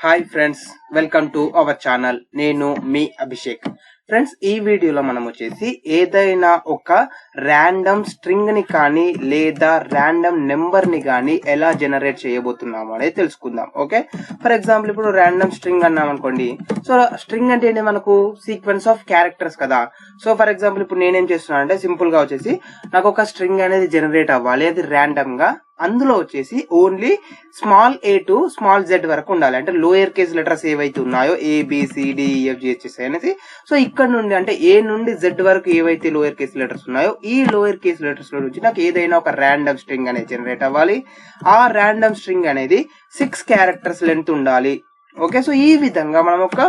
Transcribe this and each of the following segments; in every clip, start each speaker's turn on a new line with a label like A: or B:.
A: Hi friends, welcome to our channel. నేను మీ Abhishek. Friends, ఈ వీడియోలో మనం వచ్చేసి ఏదైనా ఒక ర్యాండమ్ స్ట్రింగ్ ని కానీ లేదా ర్యాండమ్ నెంబర్ ని కానీ ఎలా జనరేట్ చేయబోతున్నాము అనేది తెలుసుకుందాం. ఓకే, ఫర్ ఎగ్జాంపుల్ ఇప్పుడు ర్యాండమ్ స్ట్రింగ్ అన్నాం అనుకోండి. సో స్ట్రింగ్ అంటే ఏంటి, మనకు సీక్వెన్స్ ఆఫ్ క్యారెక్టర్స్ కదా. సో ఫర్ ఎగ్జాంపుల్ ఇప్పుడు నేనేం చేస్తున్నాను అంటే సింపుల్ గా వచ్చేసి నాకు ఒక స్ట్రింగ్ అనేది జనరేట్ అవ్వాలి, అది ర్యాండమ్ గా. అందులో వచ్చేసి only small A to small Z వరకు ఉండాలి, అంటే లోయర్ కేస్ లెటర్స్ ఏవైతే ఉన్నాయో ABCDEFGHS అనేసి. సో ఇక్కడ నుండి అంటే ఏ నుండి జెడ్ వరకు ఏవైతే లోయర్ కేస్ లెటర్స్ ఉన్నాయో ఈ లోయర్ కేస్ లెటర్స్ లో నుంచి నాకు ఏదైనా ఒక ర్యాండమ్ స్ట్రింగ్ అనేది జనరేట్ అవ్వాలి. ఆ ర్యాండమ్ స్ట్రింగ్ అనేది 6 క్యారెక్టర్స్ లెంత్ ఉండాలి. ఓకే, సో ఈ విధంగా మనం ఒక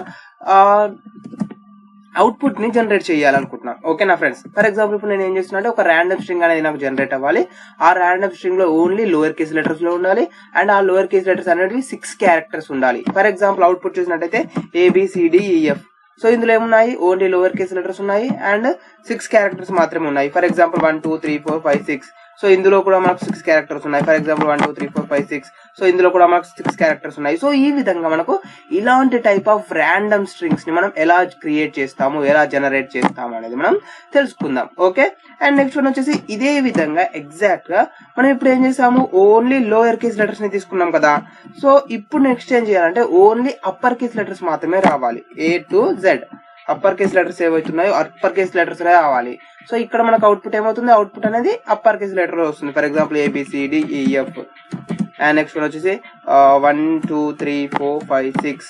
A: అవుట్పుట్ ని జనరేట్ చేయాలనుకుంటున్నాం. ఓకేనా ఫ్రెండ్స్, ఫర్ ఎగ్జాంపుల్ ఇప్పుడు నేను ఏం చేస్తున్నా అంటే ఒక ర్యాండమ్ స్ట్రింగ్ అనేది నాకు జనరేట్ అవ్వాలి. ఆ ర్యాండమ్ స్ట్రింగ్ లో ఓన్లీ లోయర్ కేస్ లెటర్స్ లో ఉండాలి అండ్ ఆ లోయర్ కేస్ లెటర్స్ అనేవి 6 క్యారెక్టర్స్ ఉండాలి. ఫర్ ఎగ్జాంపుల్ అవుట్పుట్ చూసినట్టయితే ABCDEF. సో ఇందులో ఏమున్నాయి, ఓన్లీ లోవర్ కేస్ లెటర్స్ ఉన్నాయి అండ్ 6 క్యారెక్టర్స్ మాత్రమే ఉన్నాయి. For example 1 2 3 4 5 6. సో ఇందులో కూడా మనకు 6 క్యారెక్టర్స్ ఉన్నాయి. For example 1 2 3 4 5 6. సో ఇందులో కూడా మనకు 6 క్యారెక్టర్స్ ఉన్నాయి. సో ఈ విధంగా మనకు ఇలాంటి టైప్ ఆఫ్ ర్యాండమ్ స్ట్రింగ్స్ ని మనం ఎలా క్రియేట్ చేస్తాము, ఎలా జనరేట్ చేస్తాము అనేది మనం తెలుసుకుందాం. ఓకే, అండ్ నెక్స్ట్ వన్ వచ్చేసి ఇదే విధంగా ఎగ్జాక్ట్ గా మనం ఇప్పుడు ఏం చేసాము, ఓన్లీ లోయర్ కేస్ లెటర్స్ ని తీసుకున్నాం కదా. సో ఇప్పుడు నెక్స్ట్ ఏం చేయాలంటే ఓన్లీ అప్పర్ కేస్ లెటర్స్ మాత్రమే రావాలి. A to Z upper case letters ఏవైతున్నాయో అప్పర్ కేస్ లెటర్స్ రావాలి. సో ఇక్కడ మనకు అవుట్పుట్ ఏమవుతుంది, అవుట్పుట్ అనేది అప్పర్ కేస్ లెటర్ వస్తుంది. For example ABCDEF. And next one వచ్చేసి 1 2 3 4 5 6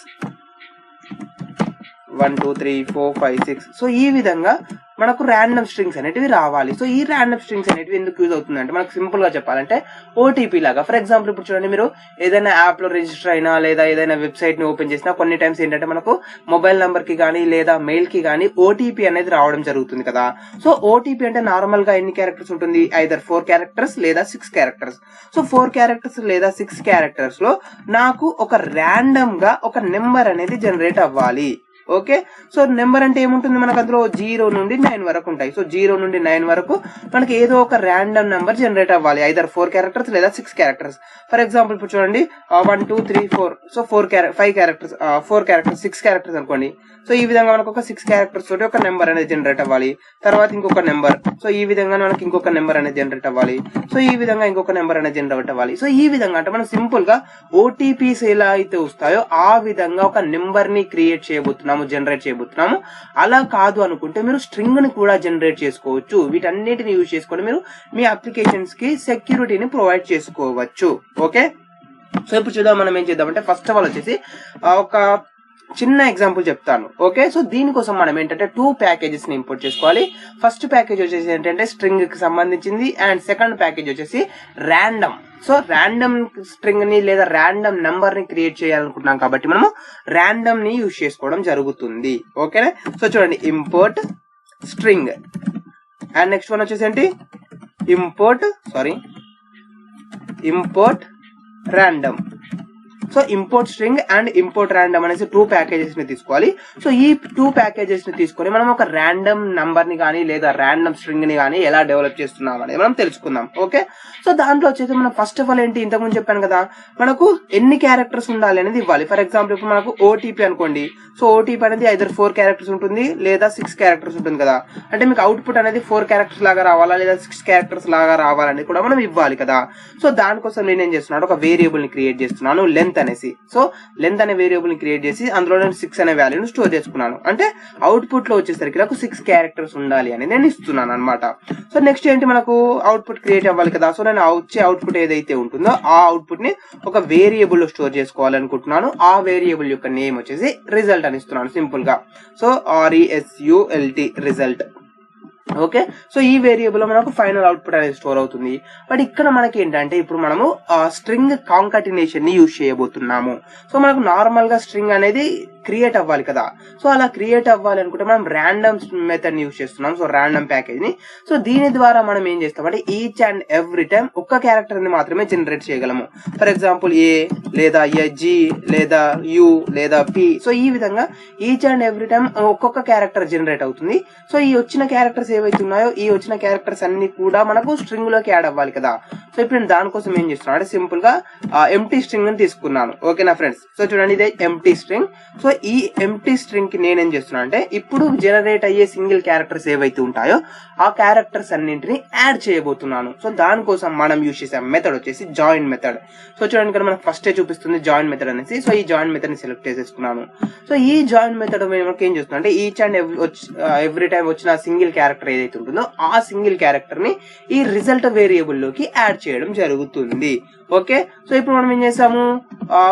A: 1 2 3 4 5 6. సో ఈ విధంగా మనకు ర్యాండమ్ స్ట్రింగ్స్ అనేటివి రావాలి. సో ఈ ర్యాండమ్ స్ట్రింగ్స్ అనేటివి ఎందుకు యూజ్ అవుతుంది అంటే మనకు సింపుల్ గా చెప్పాలంటే OTP లాగా. ఫర్ ఎగ్జాంపుల్ ఇప్పుడు చూడండి, మీరు ఏదైనా యాప్ లో రిజిస్టర్ అయినా లేదా ఏదైనా వెబ్సైట్ ని ఓపెన్ చేసినా కొన్ని టైమ్స్ ఏంటంటే మనకు మొబైల్ నంబర్ కి కానీ లేదా మెయిల్ కి కానీ OTP అనేది రావడం జరుగుతుంది కదా. సో OTP అంటే నార్మల్ గా ఎన్ని క్యారెక్టర్స్ ఉంటుంది, ఐదర్ 4 క్యారెక్టర్స్ లేదా 6 క్యారెక్టర్స్. సో 4 క్యారెక్టర్స్ లేదా 6 క్యారెక్టర్స్ లో నాకు ఒక ర్యాండమ్ గా ఒక నెంబర్ అనేది జనరేట్ అవ్వాలి. ఓకే, సో నెంబర్ అంటే ఏముంటుంది, మనకు అందులో 0 నుండి 9 వరకు ఉంటాయి. సో 0 నుండి 9 వరకు మనకి ఏదో ఒక ర్యాండమ్ నెంబర్ జనరేట్ అవ్వాలి, ఐదర్ 4 క్యారెక్టర్స్ లేదా 6 క్యారెక్టర్స్. ఫర్ ఎగ్జాంపుల్ ఇప్పుడు చూడండి 1 2 3 4. సో 4 క్యారెక్టర్స్ 6 క్యారెక్టర్స్ అనుకోండి. సో ఈ విధంగా మనకు ఒక 6 క్యారెక్టర్స్ తోటి ఒక నెంబర్ అనేది జనరేట్ అవ్వాలి. తర్వాత ఇంకొక నెంబర్. సో ఈ విధంగా మనకి ఇంకొక నెంబర్ అనేది జనరేట్ అవ్వాలి. సో ఈ విధంగా ఇంకొక నెంబర్ అనేది జనరేట్ అవ్వాలి. సో ఈ విధంగా అంటే మనం సింపుల్ గా OTPs ఎలా అయితే వస్తాయో ఆ విధంగా ఒక నెంబర్ ని క్రియేట్ చేయబోతున్నాము, జనరేట్ చేయబోతున్నాము. అలా కాదు అనుకుంటే మీరు స్ట్రింగ్ ని కూడా జనరేట్ చేసుకోవచ్చు. వీటన్నిటిని యూజ్ చేసుకొని మీరు మీ అప్లికేషన్స్ కి సెక్యూరిటీని ప్రొవైడ్ చేసుకోవచ్చు. ఓకే, సో ఇప్పుడు చూద్దాం మనం ఏం చేద్దామంటే ఫస్ట్ ఆఫ్ ఆల్ వచ్చేసి ఒక చిన్న ఎగ్జాంపుల్ చెప్తాను. ఓకే, సో దీనికోసం మనం ఏంటంటే 2 ప్యాకేజెస్ ని ఇంపోర్ట్ చేసుకోవాలి. ఫస్ట్ ప్యాకేజ్ వచ్చేసి ఏంటంటే స్ట్రింగ్ కి సంబంధించింది అండ్ సెకండ్ ప్యాకేజ్ వచ్చేసి ర్యాండమ్. సో ర్యాండమ్ స్ట్రింగ్ ని లేదా ర్యాండమ్ నెంబర్ ని క్రియేట్ చేయాలనుకుంటున్నాం కాబట్టి మనము ర్యాండమ్ ని యూజ్ చేసుకోవడం జరుగుతుంది. ఓకేనా, సో చూడండి import string and next one వచ్చేసి ఏంటి, import random. So import string and import random అనేసి 2 ప్యాకేజెస్ ని తీసుకోవాలి. సో ఈ 2 ప్యాకేజెస్ ని తీసుకొని మనం ఒక ర్యాండమ్ నంబర్ ని కానీ లేదా ర్యాండమ్ స్ట్రింగ్ ని కానీ ఎలా డెవలప్ చేస్తున్నాం అనేది మనం తెలుసుకుందాం. ఓకే, సో దాంట్లో వచ్చేసి మనం ఫస్ట్ ఆఫ్ ఆల్ ఏంటి, ఇంతకుముందు చెప్పాను కదా, మనకు ఎన్ని క్యారెక్టర్స్ ఉండాలి అనేది ఇవ్వాలి. ఫర్ ఎగ్జాంపుల్ ఇప్పుడు మనకు OTP అనుకోండి. సో OTP అనేది ఐదర్ 4 క్యారెక్టర్స్ ఉంటుంది లేదా 6 క్యారెక్టర్స్ ఉంటుంది కదా. అంటే మీకు అవుట్పుట్ అనేది 4 క్యారెక్టర్స్ లాగా రావాలా లేదా 6 క్యారెక్టర్స్ లాగా రావాలని కూడా మనం ఇవ్వాలి కదా. సో దానికోసం నేను ఏం చేస్తున్నాను, ఒక వేరియబుల్ ని క్రియేట్ చేస్తున్నాను, లెంత్ అనేసి. సో లెంత్ అనే వేరియబుల్ ని క్రియేట్ చేసి అందులో నేను 6 అనే వాల్యూని స్టోర్ చేసుకున్నాను. అంటే అవుట్పుట్ లో వచ్చేసరికి నాకు 6 క్యారెక్టర్స్ ఉండాలి అని నేను ఇస్తున్నాను అనమాట. సో నెక్స్ట్ ఏంటి, మనకు అవుట్పుట్ క్రియేట్ అవ్వాలి కదా. సో నేను వచ్చే అవుట్పుట్ ఏదైతే ఉంటుందో ఆ అవుట్పుట్ ని ఒక వేరియబుల్ లో స్టోర్ చేసుకోవాలనుకుంటున్నాను. ఆ వేరియబుల్ యొక్క నేమ్ వచ్చేసి రిజల్ట్ అని ఇస్తున్నాను సింపుల్ గా. So RESULT result. Okay, so ఈ వేరియబుల్ లో మనకు ఫైనల్ అవుట్పుట్ అనేది స్టోర్ అవుతుంది. బట్ ఇక్కడ మనకి ఏంటంటే ఇప్పుడు మనము స్ట్రింగ్ కాంకాటినేషన్ ని యూజ్ చేయబోతున్నాము. సో మనకు నార్మల్ గా స్ట్రింగ్ అనేది క్రియేట్ అవ్వాలి కదా. సో అలా క్రియేట్ అవ్వాలి అనుకుంటే మనం ర్యాండమ్ మెథడ్ ని యూజ్ చేస్తున్నాం. సో ర్యాండమ్ ప్యాకేజ్ ని. సో దీని ద్వారా మనం ఏం చేస్తామంటే ఈచ్ అండ్ ఎవ్రీ టైం ఒక్క క్యారెక్టర్ ని మాత్రమే జనరేట్ చేయగలము. ఫర్ ఎగ్జాంపుల్ A లేదా G లేదా U లేదా P. సో ఈ విధంగా ఈచ్ అండ్ ఎవ్రీ టైం ఒక్కొక్క క్యారెక్టర్ జనరేట్ అవుతుంది. సో ఈ వచ్చిన క్యారెక్టర్స్ ఏవైతే ఉన్నాయో ఈ వచ్చిన క్యారెక్టర్స్ అన్ని కూడా మనకు స్ట్రింగ్ లోకి యాడ్ అవ్వాలి కదా. సో ఇప్పుడు నేను దానికోసం ఏం చేస్తున్నాను అంటే సింపుల్ గా ఎంటీ స్ట్రింగ్ అని తీసుకున్నాను. ఓకేనా ఫ్రెండ్స్. సో చూడండి ఇదే ఎంటీ స్ట్రింగ్. సో ఈ ఎంటీ స్ట్రింగ్ కి నేనేం చేస్తున్నాను అంటే ఇప్పుడు జనరేట్ అయ్యే సింగిల్ క్యారెక్టర్స్ ఏవైతే ఉంటాయో ఆ క్యారెక్టర్స్ అన్నింటిని యాడ్ చేయబోతున్నాను. సో దానికోసం మనం యూజ్ చేసే మెథడ్ వచ్చేసి జాయిన్ మెథడ్. సో చూడండి ఇక్కడ మనకు ఫస్ట్ చూపిస్తుంది జాయిన్ మెథడ్ అనేసి. సో ఈ జాయిన్ మెథడ్ ని సెలెక్ట్ చేసేసుకున్నాను. సో ఈ జాయిన్ మెథడ్ మనకి ఏం చేస్తున్నా అంటే ఈచ్ అండ్ ఎవ్రీ టైం వచ్చిన సింగిల్ క్యారెక్టర్ ఏదైతే ఉంటుందో ఆ సింగిల్ క్యారెక్టర్ ని ఈ రిజల్ట్ వేరియబుల్ లోకి యాడ్ చేయడం జరుగుతుంది. ఓకే. సో ఇప్పుడు మనం ఏం చేసాము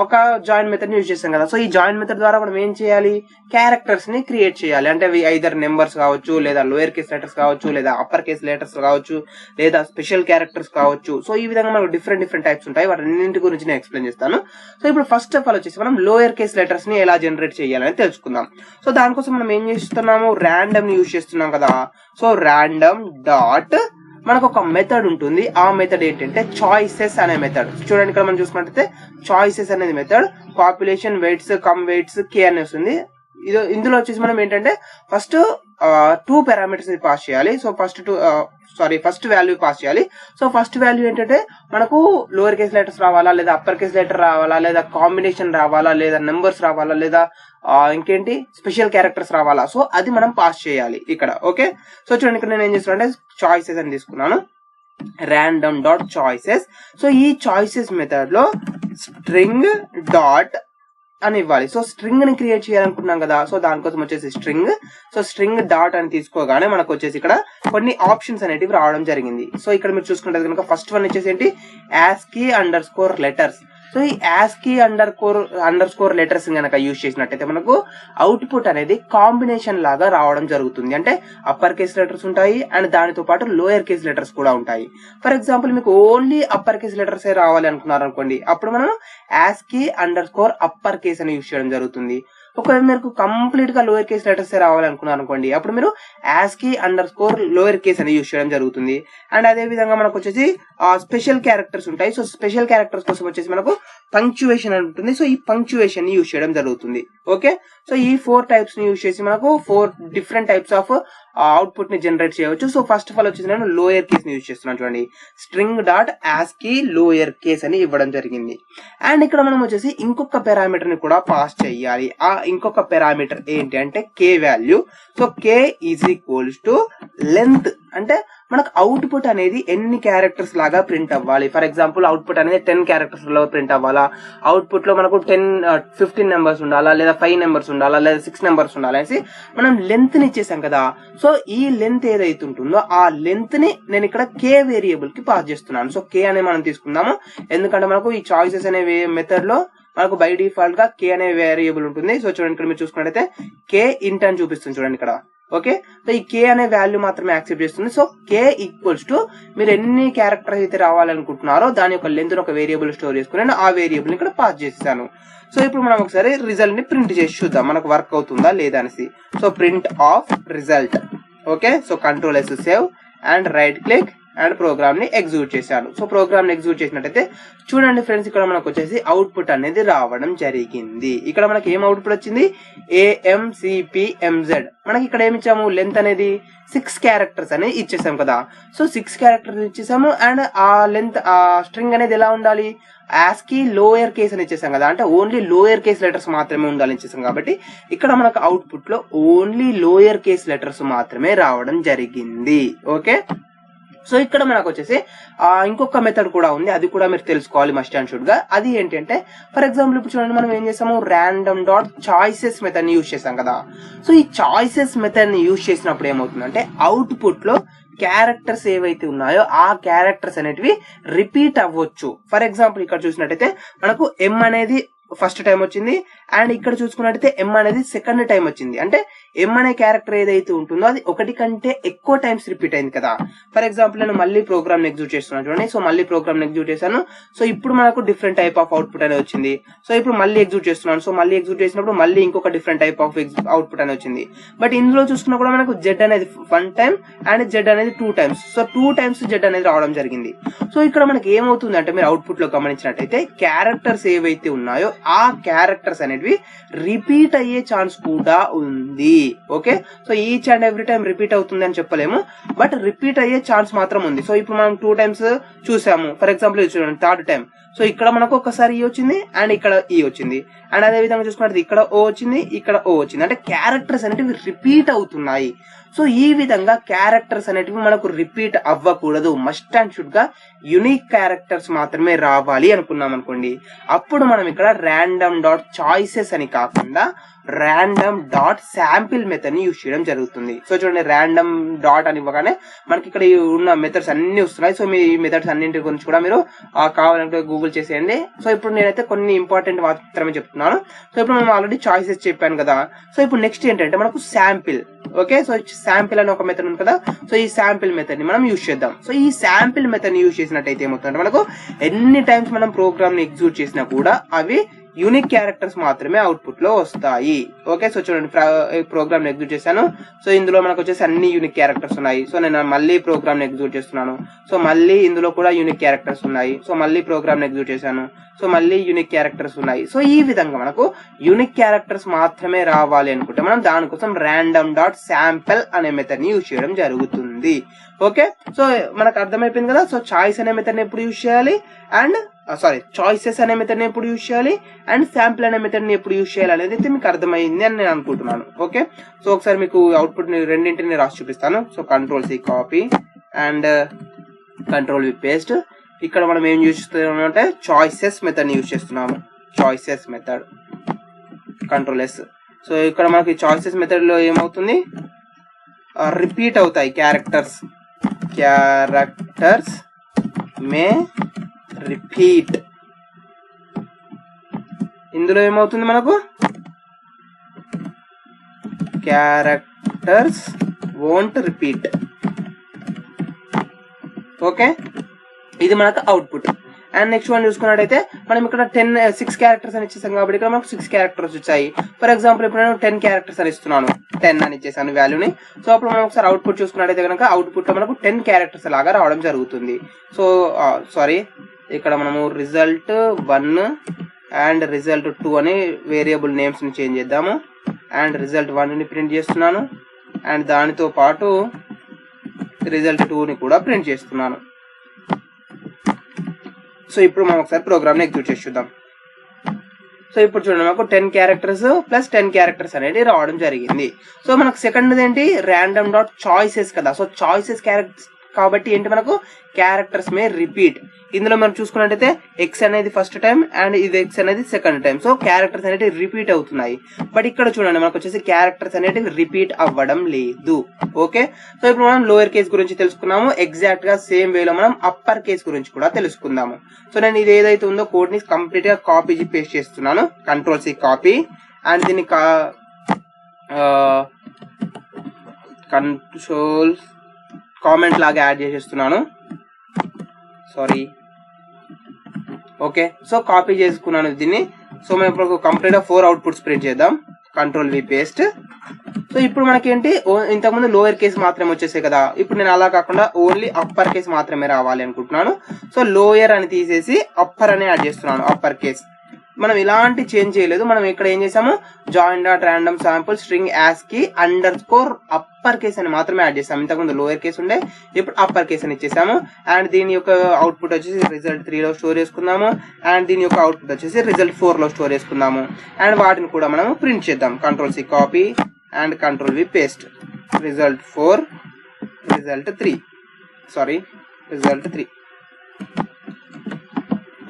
A: ఒక జాయిన్ మెథడ్ ని యూజ్ చేస్తాం కదా. సో ఈ జాయిన్ మెథడ్ ద్వారా మనం ఏం చేయాలి క్యారెక్టర్స్ ని క్రియేట్ చేయాలి. అంటే అవి ఐదర్ నెంబర్స్ కావచ్చు, లేదా లోయర్ కేస్ లెటర్స్ కావచ్చు, లేదా అప్పర్ కేస్ లెటర్స్ కావచ్చు, లేదా స్పెషల్ క్యారెక్టర్స్ కావచ్చు. సో ఈ విధంగా మనకు డిఫరెంట్ టైప్స్ ఉంటాయి. వాటి గురించి నేను ఎక్స్ప్లెయిన్ చేస్తాను. సో ఇప్పుడు ఫస్ట్ ఆఫ్ ఆల్ వచ్చేసి మనం లోయర్ కేస్ లెటర్స్ ని ఎలా జనరేట్ చేయాలని తెలుసుకుందాం. సో దానికోసం మనం ఏం చేస్తున్నాము ర్యాండమ్ ని యూజ్ చేస్తున్నాం కదా. సో ర్యాండమ్ డాట్ మనకు ఒక మెథడ్ ఉంటుంది. ఆ మెథడ్ ఏంటంటే చాయిసెస్ అనే మెథడ్. చూడండి ఇక్కడ మనం చూసుకున్నట్టయితే చాయిసెస్ అనేది method population weights cum weights K అని వస్తుంది. ఇందులో వచ్చేసి మనం ఏంటంటే ఫస్ట్ 2 పారామీటర్స్ పాస్ చేయాలి. సో ఫస్ట్ వాల్యూ పాస్ చేయాలి. సో ఫస్ట్ వాల్యూ ఏంటంటే మనకు లోవర్ కేస్ లెటర్స్ రావాలా, లేదా అప్పర్ కేస్ లెటర్ రావాలా, లేదా కాంబినేషన్ రావాలా, లేదా నెంబర్స్ రావాలా, లేదా ఇంకేంటి స్పెషల్ క్యారెక్టర్స్ రావాలా. సో అది మనం పాస్ చేయాలి ఇక్కడ. ఓకే. సో చూడండి ఇక్కడ నేను ఏం చేస్తున్నా అంటే చాయిసెస్ అని తీసుకున్నాను. Random dot choices. సో ఈ చాయిసెస్ మెథడ్ లో స్ట్రింగ్ డాట్ అని ఇవ్వాలి. సో స్ట్రింగ్ ని క్రియేట్ చేయాలనుకున్నాం కదా. సో దానికోసం వచ్చేసి స్ట్రింగ్. సో స్ట్రింగ్ డాట్ అని తీసుకోగానే మనకు వచ్చేసి ఇక్కడ కొన్ని ఆప్షన్స్ అనేటివి రావడం జరిగింది. సో ఇక్కడ మీరు చూసుకుంటే కనుక ఫస్ట్ వన్ వచ్చేసి ఏంటి ASCII _ లెటర్స్. సో ఈ ASCII _ లెటర్స్ కనుక యూజ్ చేసినట్టయితే మనకు అవుట్పుట్ అనేది కాంబినేషన్ లాగా రావడం జరుగుతుంది. అంటే అప్పర్ కేస్ లెటర్స్ ఉంటాయి అండ్ దానితో పాటు లోయర్ కేస్ లెటర్స్ కూడా ఉంటాయి. ఫర్ ఎగ్జాంపుల్ మీకు ఓన్లీ అప్పర్ కేస్ లెటర్స్ రావాలి అనుకున్నారు అనుకోండి, అప్పుడు మనం ASCII _ అప్పర్ కేస్ అని యూజ్ చేయడం జరుగుతుంది. ఒకవేళ మీకు కంప్లీట్ గా లోయర్ కేస్ లెటర్స్ రావాలనుకున్నారు అనుకోండి, అప్పుడు మీరు ASCII _ లోయర్ కేస్ అని యూజ్ చేయడం జరుగుతుంది. అండ్ అదే విధంగా మనకు వచ్చేసి స్పెషల్ క్యారెక్టర్స్ ఉంటాయి. సో స్పెషల్ క్యారెక్టర్స్ కోసం వచ్చేసి మనకు పంక్చువేషన్ అని ఉంటుంది. సో ఈ పంక్చువేషన్ ని యూజ్ చేయడం జరుగుతుంది. ఓకే. సో ఈ 4 టైప్స్ ని యూజ్ చేసి మనకు 4 డిఫరెంట్ టైప్స్ ఆఫ్ అవుట్పుట్ ని జనరేట్ చేయవచ్చు. సో ఫస్ట్ ఆఫ్ ఆల్ వచ్చేసి నేను లోయర్ కేస్ ని యూజ్ చేస్తున్నాను. చూడండి string dot ASCII lower case అని ఇవ్వడం జరిగింది. అండ్ ఇక్కడ మనం వచ్చేసి ఇంకొక పారామీటర్ ని కూడా పాస్ చేయాలి. ఆ ఇంకొక పారామీటర్ ఏంటి అంటే K value. So K is equals to length. అంటే మనకు అవుట్పుట్ అనేది ఎన్ని క్యారెక్టర్స్ లాగా ప్రింట్ అవ్వాలి. ఫర్ ఎగ్జాంపుల్ అవుట్పుట్ అనేది 10 క్యారెక్టర్స్ లో ప్రింట్ అవ్వాలా, అవుట్పుట్ లో మనకు 15 నెంబర్స్ ఉండాలా, లేదా 5 నెంబర్స్ ఉండాలా, లేదా 6 నెంబర్స్ ఉండాలా అనేసి మనం లెంత్ ని ఇచ్చేసాం కదా. సో ఈ లెంత్ ఏదైతే ఉంటుందో ఆ లెంత్ ని నేను ఇక్కడ కే వేరియబుల్ కి పాస్ చేస్తున్నాను. సో కే అనే మనం తీసుకుందాము. ఎందుకంటే మనకు ఈ చాయిసెస్ అనే మెథడ్ లో మనకు బై డిఫాల్ట్ గా కే అనే వేరియబుల్ ఉంటుంది. సో చూడండి ఇక్కడ మీరు చూసుకున్నట్టయితే కే ఇంట్ అని చూపిస్తుంది చూడండి ఇక్కడ. ఓకే. సో ఈ కే అనే వాల్యూ మాత్రమే యాక్సెప్ట్ చేస్తుంది. సో కే ఈక్వల్స్ టు మీరు ఎన్ని క్యారెక్టర్స్ అయితే రావాలనుకుంటున్నారో దాని యొక్క లెంత్ ఒక వేరియబుల్ స్టోర్ చేసుకుని ఆ వేరియబుల్ ఇక్కడ పాస్ చేస్తాను. సో ఇప్పుడు మనం ఒకసారి రిజల్ట్ ని ప్రింట్ చేసి చూద్దాం మనకు వర్క్ అవుతుందా లేదా అనేసి. So print of result. Okay. So Ctrl+S save and right click and program ని ఎగ్జిక్యూట్ చేశాను. సో ప్రోగ్రామ్ ని ఎగ్జిక్యూట్ చేసినట్టయితే చూడండి ఫ్రెండ్స్, ఇక్కడ మనకు వచ్చేసి అవుట్పుట్ అనేది రావడం జరిగింది. ఇక్కడ మనకి ఏం అవుట్పుట్ వచ్చింది AMCPMZ. మనకి ఇక్కడ ఏమి ఇచ్చాము లెంత్ అనేది 6 క్యారెక్టర్స్ అనేది ఇచ్చేసాం కదా. సో 6 క్యారెక్టర్స్ ఇచ్చేసాము అండ్ ఆ లెంత్ ఆ స్ట్రింగ్ అనేది ఎలా ఉండాలి ASCII లోయర్ కేస్ అని ఇచ్చేసాం కదా. అంటే ఓన్లీ లోయర్ కేస్ లెటర్స్ మాత్రమే ఉండాలని ఇచ్చేసాం కాబట్టి ఇక్కడ మనకు అవుట్పుట్ లో ఓన్లీ లోయర్ కేస్ లెటర్స్ మాత్రమే రావడం జరిగింది. ఓకే. సో ఇక్కడ మనకు వచ్చేసి ఇంకొక మెథడ్ కూడా ఉంది. అది కూడా మీరు తెలుసుకోవాలి మస్ట్ అండ్ షుడ్ గా. అది ఏంటంటే ఫర్ ఎగ్జాంపుల్ ఇప్పుడు చూడండి మనం ఏం చేసాము ర్యాండమ్ డాట్ చాయిసెస్ మెథడ్ ని యూజ్ చేసాం కదా. సో ఈ చాయిసెస్ మెథడ్ ని యూజ్ చేసినప్పుడు ఏమవుతుందంటే అవుట్పుట్ లో క్యారెక్టర్స్ ఏవైతే ఉన్నాయో ఆ క్యారెక్టర్స్ అనేటివి రిపీట్ అవ్వచ్చు. ఫర్ ఎగ్జాంపుల్ ఇక్కడ చూసినట్టయితే మనకు M అనేది ఫస్ట్ టైం వచ్చింది అండ్ ఇక్కడ చూసుకున్నట్టయితే M అనేది సెకండ్ టైం వచ్చింది. అంటే M అనే క్యారెక్టర్ ఏదైతే ఉంటుందో అది ఒకటి కంటే ఎక్కువ టైమ్స్ రిపీట్ అయింది కదా. ఫర్ ఎగ్జాంపుల్ నేను మళ్ళీ ప్రోగ్రామ్ ఎగ్జిక్యూట్ చేస్తున్నాను చూడండి. సో మళ్ళీ ప్రోగ్రామ్ ఎగ్జిక్యూట్ చేశాను. సో ఇప్పుడు మనకు డిఫరెంట్ టైప్ ఆఫ్ అవుట్పుట్ అనేది వచ్చింది. సో ఇప్పుడు మళ్ళీ ఎగ్జిక్యూట్ చేస్తున్నాను. సో మళ్ళీ ఎగ్జిక్యూట్ చేసినప్పుడు మళ్ళీ ఇంకొక డిఫరెంట్ టైప్ ఆఫ్ అవుట్పుట్ అనేది వచ్చింది. బట్ ఇందులో చూసుకున్నా కూడా మనకు Z అనేది 1 టైం అండ్ Z అనేది 2 టైమ్స్. సో 2 టైమ్స్ Z అనేది రావడం జరిగింది. సో ఇక్కడ మనకి ఏమవుతుంది అంటే మీరు అవుట్పుట్ లో గమనించినట్టయితే క్యారెక్టర్స్ ఏవైతే ఉన్నాయో ఆ క్యారెక్టర్స్ అనేవి రిపీట్ అయ్యే ఛాన్స్ కూడా ఉంది. Okay, so each and every time repeat అవుతుంది అని చెప్పలేము, బట్ రిపీట్ అయ్యే ఛాన్స్ మాత్రం ఉంది. సో ఇప్పుడు మనం 2 times చూసాము, ఫర్ ఎగ్జాంపుల్ చూడండి, థర్డ్ టైం. సో ఇక్కడ మనకు ఒకసారి ఈ వచ్చింది అండ్ ఇక్కడ ఈ వచ్చింది, అండ్ అదే విధంగా చూసుకున్నట్టు ఇక్కడ ఓ వచ్చింది, ఇక్కడ ఓ వచ్చింది, అంటే క్యారెక్టర్స్ అనేటివి రిపీట్ అవుతున్నాయి. సో ఈ విధంగా క్యారెక్టర్స్ అనేటివి మనకు రిపీట్ అవ్వకూడదు, మస్ట్ అండ్ షుడ్ గా యునిక్ క్యారెక్టర్స్ మాత్రమే రావాలి అనుకున్నాం అనుకోండి, అప్పుడు మనం ఇక్కడ random.choices అని కాకుండా random.sample మెథడ్ ని యూజ్ చేయడం జరుగుతుంది. సో చూడండి, ర్యాండమ్ డాట్ అని ఇవ్వగానే మనకి ఇక్కడ ఉన్న మెథడ్స్ అన్ని వస్తున్నాయి. సో మీ మెథడ్స్ అన్నింటి గురించి కూడా మీరు కావాలంటే గూగుల్ చేసేయండి. సో ఇప్పుడు నేనైతే కొన్ని ఇంపార్టెంట్ మాత్రమే చెప్తున్నాను. సో ఇప్పుడు మనం ఆల్రెడీ చాయిసెస్ చెప్పాను కదా. సో ఇప్పుడు నెక్స్ట్ ఏంటంటే మనకు శాంపిల్. ఓకే, సో శాంపిల్ అని ఒక మెథడ్ ఉంది కదా, సో ఈ శాంపిల్ మెథడ్ ని మనం యూజ్ చేద్దాం. సో ఈ శాంపిల్ మెథడ్ ని యూజ్ చేసినట్టయితే ఏమవుతుందంటే మనకు ఎన్ని టైమ్స్ మనం ప్రోగ్రామ్ ని ఎగ్జిక్యూట్ చేసినా కూడా అవి యూనిక్ క్యారెక్టర్స్ మాత్రమే అవుట్పుట్ లో వస్తాయి. ఓకే, సో చూడండి, ప్రోగ్రామ్ ఎగ్జిక్యూట్ చేశాను. సో ఇందులో మనకు వచ్చేసి అన్ని యూనిక్ క్యారెక్టర్స్ ఉన్నాయి. సో నేను మళ్ళీ ప్రోగ్రామ్ ఎగ్జిక్యూట్ చేస్తున్నాను. సో మళ్ళీ ఇందులో కూడా యూనిక్ క్యారెక్టర్స్ ఉన్నాయి. సో మళ్ళీ ప్రోగ్రామ్ ఎగ్జిక్యూట్ చేశాను. సో మళ్ళీ యూనిక్ క్యారెక్టర్స్ ఉన్నాయి. సో ఈ విధంగా మనకు యూనిక్ క్యారెక్టర్స్ మాత్రమే రావాలి అనుకుంటే మనం దానికోసం random.sample అనే మెథడ్ ని యూజ్ చేయడం జరుగుతుంది. ఓకే, సో మనకు అర్థమైపోయింది కదా. సో చాయిస్ అనే మెథడ్ ని ఎప్పుడు యూజ్ చేయాలి, అండ్ చాయిసెస్ అనే మెథడ్ ని ఎప్పుడు యూజ్ చేయాలి, అండ్ శాంపుల్ అనే మెథడ్ ని ఎప్పుడు యూజ్ చేయాలి అనేది అయితే మీకు అర్థమైంది అని నేను అనుకుంటున్నాను. ఓకే, సో ఒకసారి మీకు అవుట్పుట్ ని రెండింటిని రాసి చూపిస్తాను. So Ctrl+C copy and Ctrl+V paste. ఇక్కడ మనం ఏం యూజ్ చేస్తున్నాం అంటే చాయిసెస్ మెథడ్ ని యూజ్ చేస్తున్నాము. Choices method Ctrl+S. సో ఇక్కడ మనకి చాయిసెస్ మెథడ్ లో ఏమవుతుంది, రిపీట్ అవుతాయి క్యారెక్టర్స్ మే రిపీట్. ఇందులో ఏమవుతుంది మనకు క్యారెక్టర్స్ వోంట్ రిపీట్. ఓకే, ఇది మనకు అవుట్పుట్. అండ్ నెక్స్ట్ వన్ చూసుకున్నట్టయితే మనం ఇక్కడ 6 క్యారెక్టర్స్ అని ఇచ్చేసాం కాబట్టి ఇక్కడ మనకు 6 క్యారెక్టర్స్ వచ్చాయి. ఫర్ ఎగ్జాంపుల్ ఇప్పుడు నేను 10 క్యారెక్టర్స్ అని ఇస్తున్నాను, 10 అని ఇచ్చేసాను వాల్యూని. సో అప్పుడు మనం ఒకసారి అవుట్పుట్ చూసుకున్నట్టయితే కనుక అవుట్పుట్ లో మనకు 10 క్యారెక్టర్స్ లాగా రావడం జరుగుతుంది. సో ఇక్కడ మనము రిజల్ట్ 1 అండ్ రిజల్ట్ 2 అని వేరియబుల్ నేమ్స్ ని చేంజ్ చేద్దాము. అండ్ రిజల్ట్ 1 ని ప్రింట్ చేస్తున్నాను, అండ్ దానితో పాటు రిజల్ట్ 2 ని కూడా ప్రింట్ చేస్తున్నాను. సో ఇప్పుడు మనం ఒకసారి ప్రోగ్రామ్ ని ఎగ్జిక్యూట్ చేసి చూద్దాం. సో ఇప్పుడు చూడండి, మనకు 10 క్యారెక్టర్స్ ప్లస్ 10 క్యారెక్టర్స్ అనేది రావడం జరిగింది. సో మనకు సెకండ్ ఏంటి, random.choices కదా. సో చాయిసెస్ క్యారెక్టర్స్ కాబట్టి ఏంటి, మనకు క్యారెక్టర్స్ మే రిపీట్. ఇందులో మనం చూసుకున్నట్టయితే ఎక్స్ అనేది ఫస్ట్ టైం అండ్ ఇది ఎక్స్ అనేది సెకండ్ టైం. సో క్యారెక్టర్స్ అనేవి రిపీట్ అవుతున్నాయి. బట్ ఇక్కడ చూడండి, మనకు వచ్చేసి క్యారెక్టర్స్ అనేవి రిపీట్ అవ్వడం లేదు. ఓకే, సో ఇప్పుడు మనం లోయర్ కేస్ గురించి తెలుసుకున్నాము. ఎగ్జాక్ట్ గా సేమ్ వేలో మనం అప్పర్ కేస్ గురించి కూడా తెలుసుకుందాము. సో నేను ఇది ఏదైతే ఉందో కోడ్ ని కంప్లీట్ గా కాపీ పేస్ట్ చేస్తున్నాను. Ctrl+C కాపీ అండ్ దీన్ని కంట్రోల్ కామెంట్ లాగా యాడ్ చేసేస్తున్నాను. సారీ, ఓకే, సో కాపీ చేసుకున్నాను దీన్ని. సో మనం ఇప్పుడు కంప్లీట్ గా 4 అవుట్పుట్స్ ప్రింట్ చేద్దాం. Ctrl+V paste. సో ఇప్పుడు మనకేంటి, ఇంతకుముందు లోయర్ కేస్ మాత్రమే వచ్చేసాయి కదా, ఇప్పుడు నేను అలా కాకుండా ఓన్లీ అప్పర్ కేస్ మాత్రమే రావాలి అనుకుంటున్నాను. సో లోయర్ అని తీసేసి అప్పర్ అని యాడ్ చేస్తున్నాను, అప్పర్ కేస్. మనం ఇలాంటి చేంజ్ చేయలేదు. మనం ఇక్కడ ఏం చేసాము, join.random_sample string ASCII _ upper case అని మాత్రమే యాడ్ చేసాము. ఇంతకుముందు లోయర్ కేస్ ఉండే, ఇప్పుడు అప్పర్ కేస్ అని ఇచ్చేసాము. అండ్ దీని యొక్క అవుట్పుట్ వచ్చేసి రిజల్ట్ 3 లో స్టోర్ చేసుకుందాము. అండ్ దీని యొక్క అవుట్పుట్ వచ్చేసి రిజల్ట్ 4 లో స్టోర్ చేసుకుందాము. అండ్ వాటిని కూడా మనం ప్రింట్ చేద్దాం. Ctrl+C copy and Ctrl+V paste. Result 4, result 3.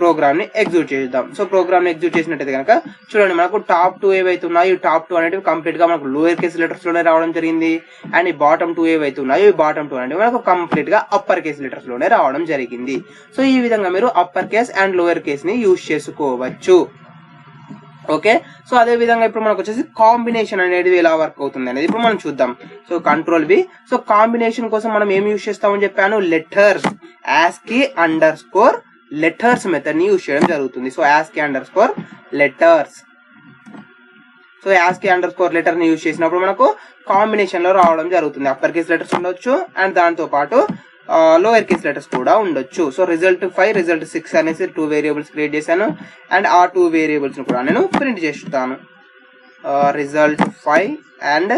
A: Program ని ఎగ్జిక్యూట్ చేద్దాం. సో ప్రోగ్రామ్ ని ఎగ్జిక్యూట్ చేసినట్టయితే కనుక చూడండి, మనకు టాప్ 2 ఏవైతే ఉన్నాయో ఈ టాప్ 2 అనేవి కంప్లీట్ గా మనకు లోయర్ కేస్ లెటర్స్ లోనే రావడం జరిగింది. అండ్ ఈ బాటమ్ 2 ఏవైతే ఉన్నాయో ఈ బాటమ్ 2 అనేవి మనకు కంప్లీట్ గా అప్పర్ కేస్ లెటర్స్ లోనే రావడం జరిగింది. సో ఈ విధంగా మీరు upper case and lower case ని యూజ్ చేసుకోవచ్చు. ఓకే, సో అదే విధంగా ఇప్పుడు మనకు వచ్చేసి కాంబినేషన్ అనేది ఎలా వర్క్ అవుతుంది అనేది ఇప్పుడు మనం చూద్దాం. So Ctrl+V. సో కాంబినేషన్ కోసం మనం ఏం యూజ్ చేస్తామని చెప్పాను, లెటర్స్ ASCII _ లెటర్స్ మెథడ్ ని యూజ్ చేయడం జరుగుతుంది. So ASCII _ letters. So ASCII _ letter ని యూజ్ చేసినప్పుడు మనకు కాంబినేషన్ లో రావడం జరుగుతుంది. అప్పర్ కేస్ లెటర్స్ ఉండొచ్చు అండ్ దాంతో పాటు లోయర్ కేస్ లెటర్స్ కూడా ఉండొచ్చు. సో రిజల్ట్ 5, రిజల్ట్ 6 అనేసి 2 వేరియబుల్స్ క్రియేట్ చేశాను. అండ్ ఆ 2 వేరియబుల్స్ కూడా నేను ప్రింట్ చేస్తాను. Result 5 and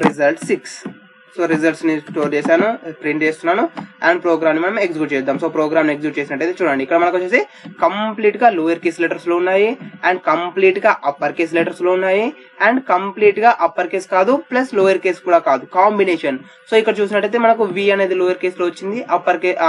A: result 6. So results ని స్టోర్ చేశాను, ప్రింట్ చేస్తున్నాను అండ్ ప్రోగ్రామ్ ని మనం ఎగ్జిక్యూట్ చేద్దాం. సో ప్రోగ్రామ్ ఎగ్జిక్యూట్ చేసినట్టయితే చూడండి ఇక్కడ మనకు వచ్చేసి కంప్లీట్ గా లోయర్ కేస్ లెటర్స్ లో ఉన్నాయి అండ్ కంప్లీట్ గా అప్పర్ కేస్ లెటర్స్ లో ఉన్నాయి అండ్ కంప్లీట్ గా అప్పర్ కేస్ కాదు ప్లస్ లోయర్ కేస్ కూడా కాదు, కాంబినేషన్. సో ఇక్కడ చూసినట్టయితే మనకు వి అనేది లోయర్ కేస్ లో వచ్చింది,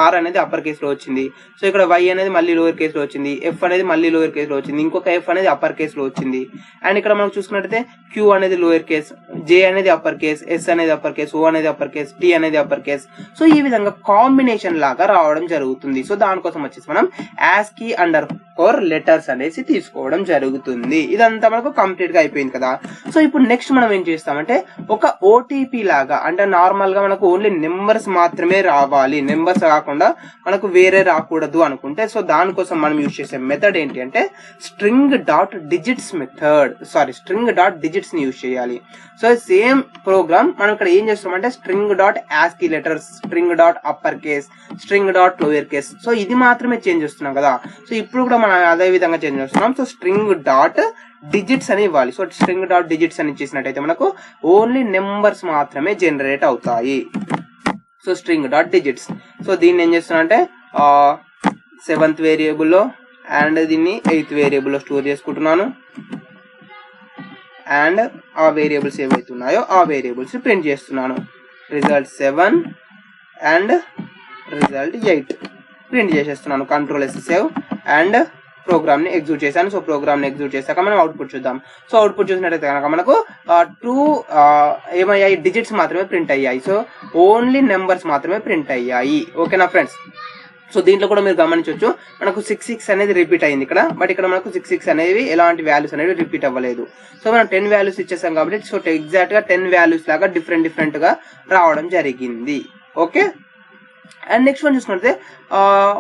A: ఆర్ అనేది అప్పర్ కేస్ లో వచ్చింది. సో ఇక్కడ వై అనేది మళ్ళీ లోయర్ కేస్ లో వచ్చింది, ఎఫ్ అనేది మళ్ళీ లోయర్ కేస్ లో వచ్చింది, ఇంకొక ఎఫ్ అనేది అప్పర్ కేస్ లో వచ్చింది. అండ్ ఇక్కడ మనం చూసుకున్నట్టయితే క్యూ అనేది లోయర్ కేస్, జే అనేది అప్పర్ కేస్, ఎస్ అనేది అప్పర్ కేస్, ఓ అనేది అప్పర్ కేస్, టీ అనేది అప్పర్ కేస్. సో ఈ విధంగా కాంబినేషన్ లాగా రావడం జరుగుతుంది. సో దానికోసం వచ్చేసి మనం ASCII అండర్స్కోర్ లెటర్స్ అనేసి తీసుకోవడం జరుగుతుంది. ఇదంతా మనకు కంప్లీట్ గా అయిపోయింది కదా. సో ఇప్పుడు నెక్స్ట్ మనం ఏం చేస్తామంటే ఒక ఓటీపీ లాగా, అంటే నార్మల్ గా మనకు ఓన్లీ నెంబర్స్ మాత్రమే రావాలి, నెంబర్స్ కాకుండా మనకు వేరే రాకూడదు అనుకుంటే సో దానికోసం మనం యూజ్ చేసే మెథడ్ ఏంటి అంటే string dot digits method, string dot digits ని యూజ్ చేయాలి. సో సేమ్ ప్రోగ్రామ్ మనం ఇక్కడ ఏం చేస్తామంటే string dot ASCII letters, string dot upper case, string dot lower case. So ఇది మాత్రమే చేంజ్ చేస్తున్నాం కదా. సో ఇప్పుడు కూడా మనం అదే విధంగా చేంజ్ చేస్తున్నాం. సో స్ట్రింగ్ డాట్ డిజిట్స్ అని ఇవ్వాలి. సో స్ట్రింగ్ డాట్ డిజిట్స్ అని ఇచ్చేసినట్టయితే మనకు ఓన్లీ నెంబర్స్ మాత్రమే జనరేట్ అవుతాయి. So string dot digits. So దీన్ని ఏం చేస్తున్నా అంటే 7th వేరియబుల్లో అండ్ దీన్ని 8th వేరియబుల్లో స్టోర్ చేసుకుంటున్నాను అండ్ ఆ వేరియబుల్స్ ఏవైతున్నాయో ఆ వేరియబుల్స్ ప్రింట్ చేస్తున్నాను. రిజల్ట్ 7 అండ్ రిజల్ట్ 8 ప్రింట్ చేసేస్తున్నాను. Control S save and program ని ఎగ్జిక్యూట్ చేశాను. సో ప్రోగ్రామ్ ని ఎగ్జిక్యూట్ చేశాక మనం అవుట్పుట్ చూద్దాం. సో అవుట్పుట్ చూసినట్టయితే కనుక మనకు 2 ఏమయ్యాయి, డిజిట్స్ మాత్రమే ప్రింట్ అయ్యాయి. సో ఓన్లీ నెంబర్స్ మాత్రమే ప్రింట్ అయ్యాయి. ఓకేనా ఫ్రెండ్స్. సో దీంట్లో కూడా మీరు గమనించవచ్చు మనకు 66 అనేది రిపీట్ అయింది ఇక్కడ, బట్ ఇక్కడ మనకు 66 అనేవి ఎలాంటి వాల్యూస్ అనేవి రిపీట్ అవ్వలేదు. సో మనం 10 వాల్యూస్ ఇచ్చేసాం కాబట్టి సో ఎగ్జాక్ట్ గా 10 వాల్యూస్ లాగా డిఫరెంట్ గా రావడం జరిగింది. ఓకే. అండ్ నెక్స్ట్ వన్ చూసుకుంటే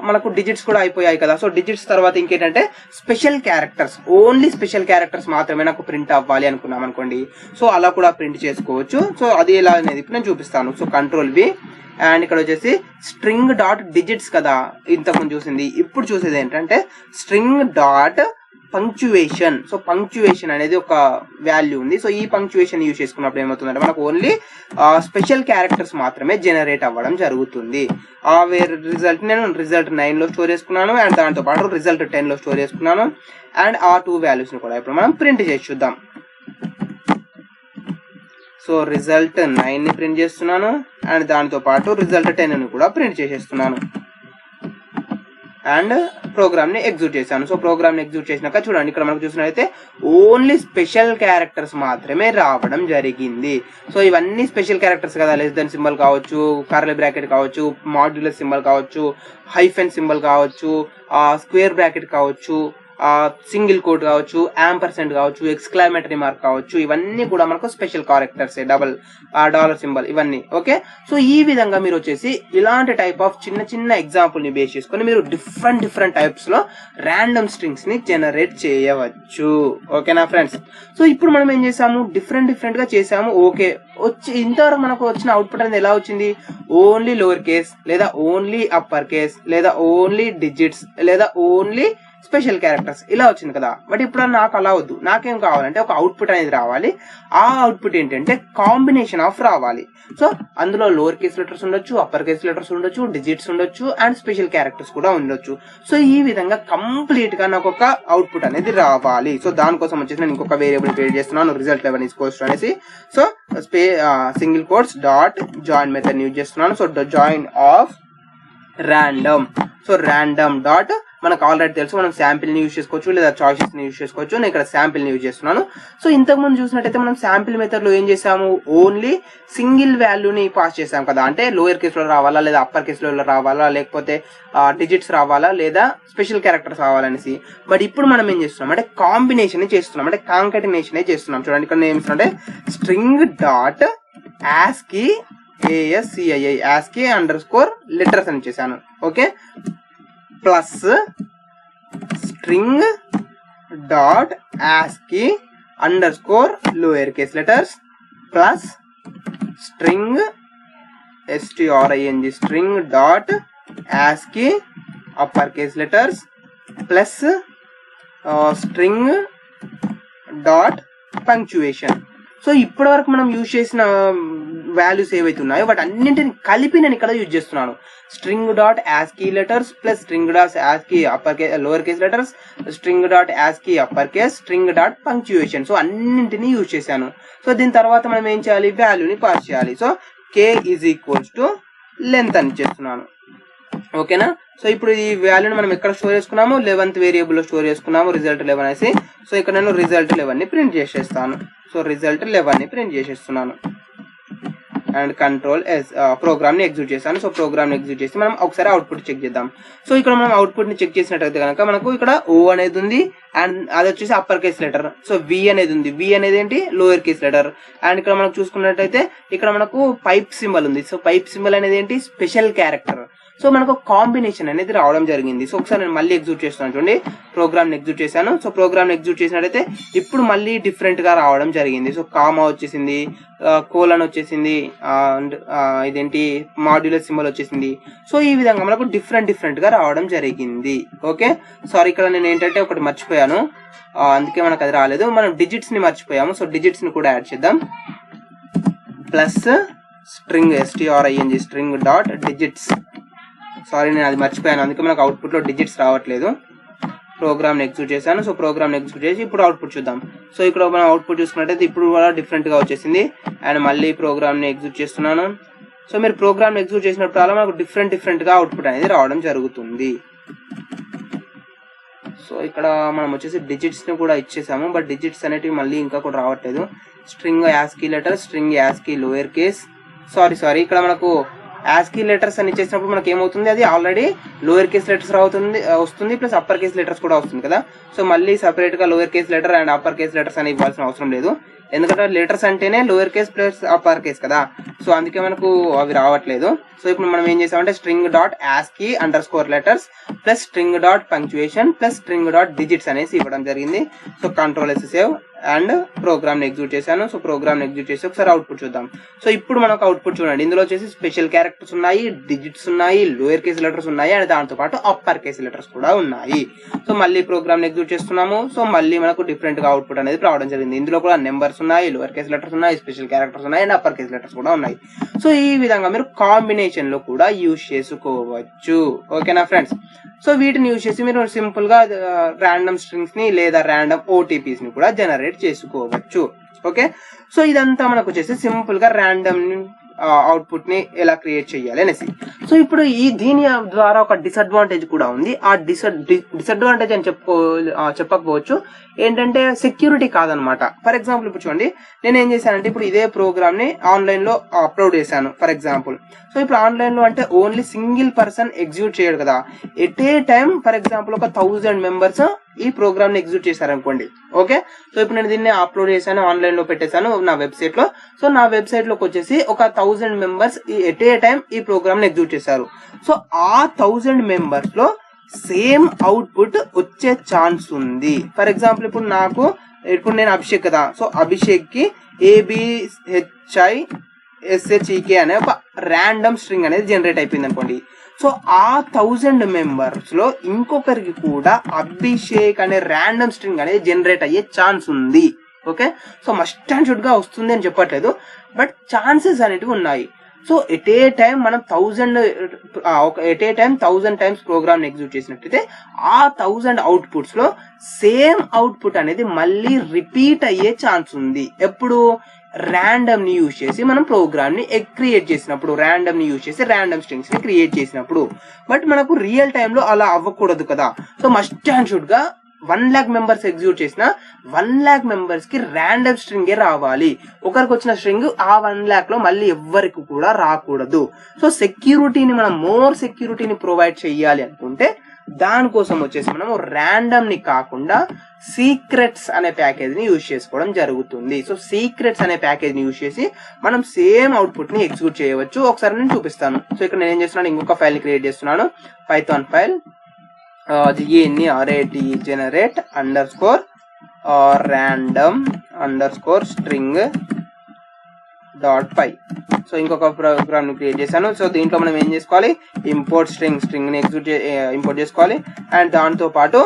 A: మనకు డిజిట్స్ కూడా అయిపోయాయి కదా. సో డిజిట్స్ తర్వాత ఇంకేంటంటే special characters, only special characters మాత్రమే నాకు ప్రింట్ అవ్వాలి అనుకున్నాం అనుకోండి. సో అలా కూడా ప్రింట్ చేసుకోవచ్చు. సో అది ఎలా అనేది ఇప్పుడు నేను చూపిస్తాను. సో కంట్రోల్ V అండ్ ఇక్కడ వచ్చేసి స్ట్రింగ్ డాట్ డిజిట్స్ కదా ఇంతకుముందు చూసింది. ఇప్పుడు చూసేది ఏంటంటే string dot punctuation. So punctuation అనేది ఒక వాల్యూ ఉంది. సో ఈ పంక్చువేషన్ యూజ్ చేసుకున్నప్పుడు ఏమవుతుందంటే మనకు ఓన్లీ స్పెషల్ క్యారెక్టర్స్ మాత్రమే జనరేట్ అవ్వడం జరుగుతుంది. ఆ రిజల్ట్ నేను రిజల్ట్ 9 లో స్టోర్ చేసుకున్నాను అండ్ దాంతో పాటు రిజల్ట్ 10 లో స్టోర్ చేసుకున్నాను అండ్ ఆ 2 వాల్యూస్ ని కూడా ఇప్పుడు మనం ప్రింట్ చేసి చూద్దాం. సో రిజల్ట్ 9 ని ప్రింట్ చేస్తున్నాను అండ్ దానితో పాటు రిజల్ట్ 10 ని కూడా ప్రింట్ చేసేస్తున్నాను అండ్ ప్రోగ్రామ్ ని ఎగ్జిక్యూట్ చేశాను. సో ప్రోగ్రామ్ ని ఎగ్జిక్యూట్ చేసినాక చూడండి ఇక్కడ మనకు చూసినట్లయితే ఓన్లీ స్పెషల్ క్యారెక్టర్స్ మాత్రమే రావడం జరిగింది. సో ఇవన్నీ స్పెషల్ క్యారెక్టర్స్ కదా, లెస్ దెన్ సింబల్ కావచ్చు, కర్లీ బ్రాకెట్ కావచ్చు, మాడ్యులస్ సింబల్ కావచ్చు, హైఫెన్ సింబల్ కావచ్చు, స్క్వేర్ బ్రాకెట్ కావచ్చు, సింగిల్ కోట్ కావచ్చు, యాంపర్సెంట్ కావచ్చు, ఎక్స్క్లమేటరీ మార్క్ కావచ్చు, ఇవన్నీ కూడా మనకు special characters, double dollar symbol ఇవన్నీ. ఓకే. సో ఈ విధంగా మీరు వచ్చేసి ఇలాంటి టైప్ ఆఫ్ చిన్న చిన్న ఎగ్జాంపుల్ ని బేస్ చేసుకొని మీరు డిఫరెంట్ టైప్స్ లో ర్యాండమ్ స్ట్రింగ్స్ ని జనరేట్ చేయవచ్చు. ఓకేనా ఫ్రెండ్స్. సో ఇప్పుడు మనం ఏం చేసాము, డిఫరెంట్ గా చేసాము. ఓకే, వచ్చి ఇంతవరకు మనకు వచ్చిన అవుట్పుట్ అనేది ఎలా వచ్చింది, ఓన్లీ లోవర్ కేస్ లేదా ఓన్లీ అప్పర్ కేస్ లేదా ఓన్లీ డిజిట్స్ లేదా ఓన్లీ స్పెషల్ క్యారెక్టర్స్ ఇలా వచ్చింది కదా. బట్ ఇప్పుడు నాకు అలా వద్దు, నాకేం కావాలంటే ఒక అవుట్పుట్ అనేది రావాలి. ఆ అవుట్పుట్ ఏంటంటే కాంబినేషన్ ఆఫ్ రావాలి. సో అందులో లోవర్ కేస్ లెటర్స్ ఉండొచ్చు, అప్పర్ కేస్ లెటర్స్ ఉండొచ్చు, డిజిట్స్ ఉండొచ్చు అండ్ స్పెషల్ క్యారెక్టర్స్ కూడా ఉండొచ్చు. సో ఈ విధంగా కంప్లీట్ గా నాకు ఒక అవుట్పుట్ అనేది రావాలి. సో దానికోసం వచ్చేసి నేను ఇంకొక వేరియబుల్ క్రియేట్ చేస్తున్నాను, రిజల్ట్ 11 ఈక్వల్స్ టు అనేసి. So single quotes dot join method use చేస్తున్నాను. So join of random. So random dot మనకు ఆల్రెడీ తెలుసు, మనం శాంపిల్ ని యూజ్ చేసుకోవచ్చు లేదా చాయిసెస్ ని యూజ్ చేసుకోవచ్చు. నేను ఇక్కడ శాంపిల్ ని యూజ్ చేస్తున్నాను. సో ఇంతకు ముందు చూసినట్టయితే మనం శాంపిల్ మెథడ్ లో ఏం చేసాము, ఓన్లీ సింగిల్ వాల్యూని పాస్ చేసాం కదా. అంటే లోయర్ కేస్ లో రావాలా లేదా అప్పర్ కేస్ లో రావాలా లేకపోతే డిజిట్స్ రావాలా లేదా స్పెషల్ క్యారెక్టర్స్ రావాలనేసి. బట్ ఇప్పుడు మనం ఏం చేస్తున్నాం అంటే కాంబినేషన్ చేస్తున్నాం, అంటే కాంకటినేషన్ చేస్తున్నాం. చూడండి ఇక్కడ నేను ఏమిస్తున్నాం అంటే string dot ASCII ASCII underscore letters అని చేశాను. Okay, plus string dot ASCII underscore lower case letters plus string string dot ASCII upper case letters plus string dot punctuation. So ఇప్పటి వరకు మనం యూజ్ చేసిన వాల్యూస్ ఏవైతే ఉన్నాయో వాటి అన్నింటిని కలిపి నేను ఇక్కడ యూజ్ చేస్తున్నాను. String dot ASCII letters plus string dot ASCII upper case lower case letters, string dot ASCII upper case, string dot punctuation. So అన్నింటినీ యూజ్ చేశాను. సో దీని తర్వాత మనం ఏం చేయాలి, వాల్యూని పాస్ చేయాలి. So k is equals to length అని చేస్తున్నాను. ఓకేనా. సో ఇప్పుడు ఈ వాల్యూని మనం ఎక్కడ స్టోర్ చేసుకున్నాము, 11th వేరియబుల్ లో స్టోర్ చేసుకున్నాము, రిజల్ట్ 11 అనేసి. సో ఇక్కడ నేను రిజల్ట్ 11 ని ప్రింట్ చేసేస్తాను. సో రిజల్ట్ 11 ని ప్రింట్ చేసేస్తున్నాను అండ్ కంట్రోల్ ఎస్ ప్రోగ్రామ్ ని ఎగ్జిక్యూట్ చేస్తాను. సో ప్రోగ్రామ్ ని ఎగ్జిక్యూట్ చేసి మనం ఒకసారి అవుట్పుట్ చెక్ చేద్దాం. సో ఇక్కడ మనం అవుట్పుట్ ని చెక్ చేసినట్టయితే కనుక మనకు ఇక్కడ O అనేది ఉంది అండ్ అది వచ్చేసి upper case letter. So V అనేది ఉంది, V అనేది ఏంటి లోయర్ కేస్ లెటర్. అండ్ ఇక్కడ మనకు చూసుకున్నట్టయితే ఇక్కడ మనకు పైప్ సింబల్ ఉంది. సో పైప్ సింబల్ అనేది ఏంటి, స్పెషల్ క్యారెక్టర్. సో మనకు కాంబినేషన్ అనేది రావడం జరిగింది. సో ఒకసారి నేను మళ్ళీ ఎగ్జిక్యూట్ చేస్తున్నాను చూడండి, ప్రోగ్రామ్ ఎగ్జిక్యూట్ చేశాను. సో ప్రోగ్రామ్ ఎగ్జిక్యూట్ చేసినట్టయితే ఇప్పుడు మళ్ళీ డిఫరెంట్ గా రావడం జరిగింది. సో కామా వచ్చేసింది, కోలన్ వచ్చేసింది, అండ్ ఇదేంటి మాడ్యులర్ సింబల్ వచ్చేసింది. సో ఈ విధంగా మనకు డిఫరెంట్ గా రావడం జరిగింది. ఓకే, సారీ ఇక్కడ నేను ఏంటంటే ఒకటి మర్చిపోయాను, అందుకే మనకు అది రాలేదు. మనం డిజిట్స్ ని మర్చిపోయాము. సో డిజిట్స్ ని కూడా యాడ్ చేద్దాం. Plus string string string dot digits. Sorry నేను అది మర్చిపోయాను, అందుకే మనకు అవుట్పుట్ లో డిజిట్స్ రావట్లేదు. ప్రోగ్రామ్ ఎగ్జిక్యూట్ చేశాను. సో ప్రోగ్రామ్ ఎగ్జిక్యూట్ చేసి ఇప్పుడు అవుట్పుట్ చూద్దాం. సో ఇక్కడ మనం అవుట్పుట్ చూసుకున్నట్టయితే ఇప్పుడు కూడా డిఫరెంట్ గా వచ్చేసింది. అండ్ మళ్ళీ ప్రోగ్రామ్ ని ఎగ్జిక్యూట్ చేస్తున్నాను. సో మీరు ప్రోగ్రామ్ ఎగ్జిక్యూట్ చేసినప్పుడు అలా మనకు డిఫరెంట్ గా అవుట్పుట్ అనేది రావడం జరుగుతుంది. సో ఇక్కడ మనం వచ్చేసి డిజిట్స్ ని కూడా ఇచ్చేసాము, బట్ డిజిట్స్ అనేటివి మళ్ళీ ఇంకా కూడా రావట్లేదు. String ASCII letter, string ASCII lower case, sorry ఇక్కడ మనకు యాస్కీ లెటర్స్ అని ఇచ్చేసినప్పుడు మనకి ఏమవుతుంది, అది ఆల్రెడీ లోయర్ కేస్ లెటర్స్ వస్తుంది ప్లస్ అప్పర్ కేస్ లెటర్స్ కూడా వస్తుంది కదా. సో మళ్ళీ సపరేట్ గా lower case letter and upper case letters అని ఇవ్వాల్సిన అవసరం లేదు, ఎందుకంటే లెటర్స్ అంటేనే lower case plus upper case కదా. సో అందుకే మనకు అవి రావట్లేదు. సో ఇప్పుడు మనం ఏం చేసామంటే string dot ASCII under score letters plus string dot punctuation plus string dot digits అనేసి ఇవ్వడం జరిగింది. So control yes save and programme execute చేశాను. సో ప్రోగ్రామ్ ఎగ్జిక్యూట్ చేసి ఒకసారి అవుట్పుట్ చూద్దాం. సో ఇప్పుడు మనకు అవుట్పుట్ చూడండి, ఇందులో వచ్చేసి స్పెషల్ క్యారెక్టర్స్ ఉన్నాయి, డిజిట్స్ ఉన్నాయి, లోయర్ కేస్ లెటర్స్ ఉన్నాయి అండ్ దాంతో పాటు అప్పర్ కేస్ లెటర్స్ కూడా ఉన్నాయి. సో మళ్ళీ ప్రోగ్రామ్ ఎగ్జిక్యూట్ చేస్తున్నాము. సో మళ్ళీ మనకు డిఫరెంట్ గా అవుట్పుట్ అనేది రావడం జరిగింది. ఇందులో కూడా నెంబర్స్ ఉన్నాయి, లోయర్ కేస్ లెటర్స్ ఉన్నాయి, స్పెషల్ క్యారెక్టర్స్ ఉన్నాయి అండ్ అప్పర్ కేస్ లెటర్స్ కూడా ఉన్నాయి. సో ఈ విధంగా మీరు కాంబినేషన్ లో కూడా యూజ్ చేసుకోవచ్చు. ఓకేనా ఫ్రెండ్స్. సో వీటిని యూజ్ చేసి మీరు సింపుల్ గా ర్యాండమ్ స్ట్రింగ్స్ ని లేదా ర్యాండమ్ ఓటీపీస్ ని కూడా జనరేట్ చేసుకోవచ్చు. ఓకే, సో ఇదంతా మనకు వచ్చేసి సింపుల్ గా ర్యాండమ్ అవుట్పుట్ ని ఎలా క్రియేట్ చేయాలి అనేసి. సో ఇప్పుడు దీని ద్వారా ఒక డిసడ్వాంటేజ్ కూడా ఉంది. ఆ డిసడ్వాంటేజ్ అని చెప్పకపోవచ్చు, ఏంటంటే సెక్యూరిటీ కాదనమాట. ఫర్ ఎగ్జాంపుల్ ఇప్పుడు చూడండి, నేను ఏం చేశానంటే ఇప్పుడు ఇదే ప్రోగ్రామ్ ని ఆన్లైన్ లో అప్లోడ్ చేశాను ఫర్ ఎగ్జాంపుల్. సో ఇప్పుడు ఆన్లైన్ లో అంటే ఓన్లీ సింగిల్ పర్సన్ ఎగ్జిక్యూట్ చేయడు కదా, at a time for example ఒక 1000 మెంబర్స్ ఈ ప్రోగ్రామ్ ని ఎగ్జిక్యూట్ చేశారనుకోండి. ఓకే, సో ఇప్పుడు నేను దీన్ని అప్లోడ్ చేశాను, ఆన్లైన్ లో పెట్టేశాను నా వెబ్సైట్ లో. సో నా వెబ్సైట్ లోకి వచ్చేసి ఒక 1000 మెంబర్స్ ఎట్ ఏ టైం ఈ ప్రోగ్రామ్ ని ఎగ్జిక్యూట్ చేశారు. సో ఆ 1000 మెంబర్స్ లో సేమ్ అవుట్పుట్ వచ్చే ఛాన్స్ ఉంది. ఫర్ ఎగ్జాంపుల్ ఇప్పుడు నేను అభిషేక్ కదా, సో అభిషేక్ కి ABHISHEK అనే ఒక ర్యాండమ్ స్ట్రింగ్ అనేది జనరేట్ అయిపోయింది అనుకోండి. సో ఆ 1000 మెంబర్స్ లో ఇంకొకరికి కూడా అభిషేక్ అనే ర్యాండమ్ స్ట్రింగ్ అనేది జనరేట్ అయ్యే ఛాన్స్ ఉంది. Okay, so must and should గా వస్తుంది అని చెప్పట్లేదు, బట్ ఛాన్సెస్ అనేటివి ఉన్నాయి. సో ఎట్ ఏ టైం మనం 1000 టైమ్స్ ప్రోగ్రామ్ ఎగ్జిక్యూట్ చేసినట్టయితే ఆ 1000 అవుట్పుట్స్ లో సేమ్ అవుట్పుట్ అనేది మళ్ళీ రిపీట్ అయ్యే ఛాన్స్ ఉంది. ఎప్పుడు ర్యాండమ్ ని యూజ్ చేసి మనం ప్రోగ్రామ్ ని క్రియేట్ చేసినప్పుడు, ర్యాండమ్ ని యూజ్ చేసి ర్యాండమ్ స్ట్రింగ్స్ ని క్రియేట్ చేసినప్పుడు. బట్ మనకు రియల్ టైమ్ లో అలా అవ్వకూడదు కదా. సో మస్ట్ అండ్ షుడ్ గా 1,00,000 మెంబర్స్ ఎగ్జిక్యూట్ చేసిన 1,00,000 మెంబర్స్ కి ర్యాండమ్ స్ట్రింగే రావాలి. ఒకరికి వచ్చిన స్ట్రింగ్ ఆ 1,00,000 లో మళ్ళీ ఎవ్వరికి కూడా రాకూడదు. సో సెక్యూరిటీని మనం మోర్ సెక్యూరిటీని ప్రొవైడ్ చేయాలి అనుకుంటే దానికోసం వచ్చేసి మనము ర్యాండమ్ ని కాకుండా సీక్రెట్స్ అనే ప్యాకేజ్ ని యూజ్ చేసుకోవడం జరుగుతుంది. సో సీక్రెట్స్ అనే ప్యాకేజ్ ని యూజ్ చేసి మనం సేమ్ అవుట్పుట్ ని ఎగ్జిక్యూట్ చేయవచ్చు. ఒకసారి నేను చూపిస్తాను. సో ఇక్కడ నేను ఏం చేస్తున్నాను, ఇంకొక ఫైల్ ని క్రియేట్ చేస్తున్నాను, Python file generate underscore random underscore string .py. So ఇంకొక ప్రోగ్రామ్ ని క్రియేట్ చేశాను. సో దీంట్లో మనం ఏం చేసుకోవాలి, ఇంపోర్ట్ స్ట్రింగ్ ని ఇంపోర్ట్ చేసుకోవాలి. అండ్ దాంతో పాటు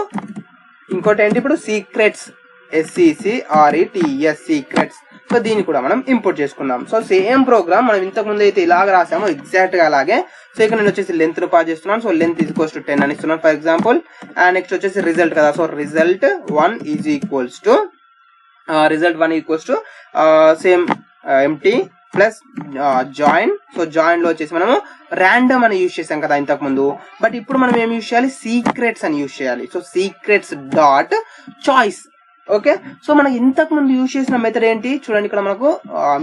A: ఇంకోటి ఏంటి, ఇప్పుడు సీక్రెట్స్, SECRETS సీక్రెట్స్. సో దీన్ని కూడా మనం ఇంపోర్ట్ చేసుకున్నాం. సో సేమ్ ప్రోగ్రామ్ మనం ఇంతకు ముందు అయితే ఇలాగ రాసామో ఎగ్జాక్ట్ గా అలాగే. సో ఇక్కడ నేను వచ్చేసి లెంత్ ను పాస్ చేస్తున్నాను. సో లెంత్ ఈక్వల్స్ టు 10 అని ఇస్తున్నాను ఫర్ ఎగ్జాంపుల్. అండ్ నెక్స్ట్ వచ్చేసి రిజల్ట్ కదా, so result 1 is equals to same empty plus join. So join లో వచ్చేసి మనము ర్యాండమ్ అని యూజ్ చేసాం కదా ఇంతకు ముందు, బట్ ఇప్పుడు మనం ఏం యూజ్ చేయాలి, సీక్రెట్స్ అని యూజ్ చేయాలి. So secrets dot choice. Okay, so మనకి ఇంతకు ముందు యూజ్ చేసిన మెథడ్ ఏంటి చూడండి, ఇక్కడ మనకు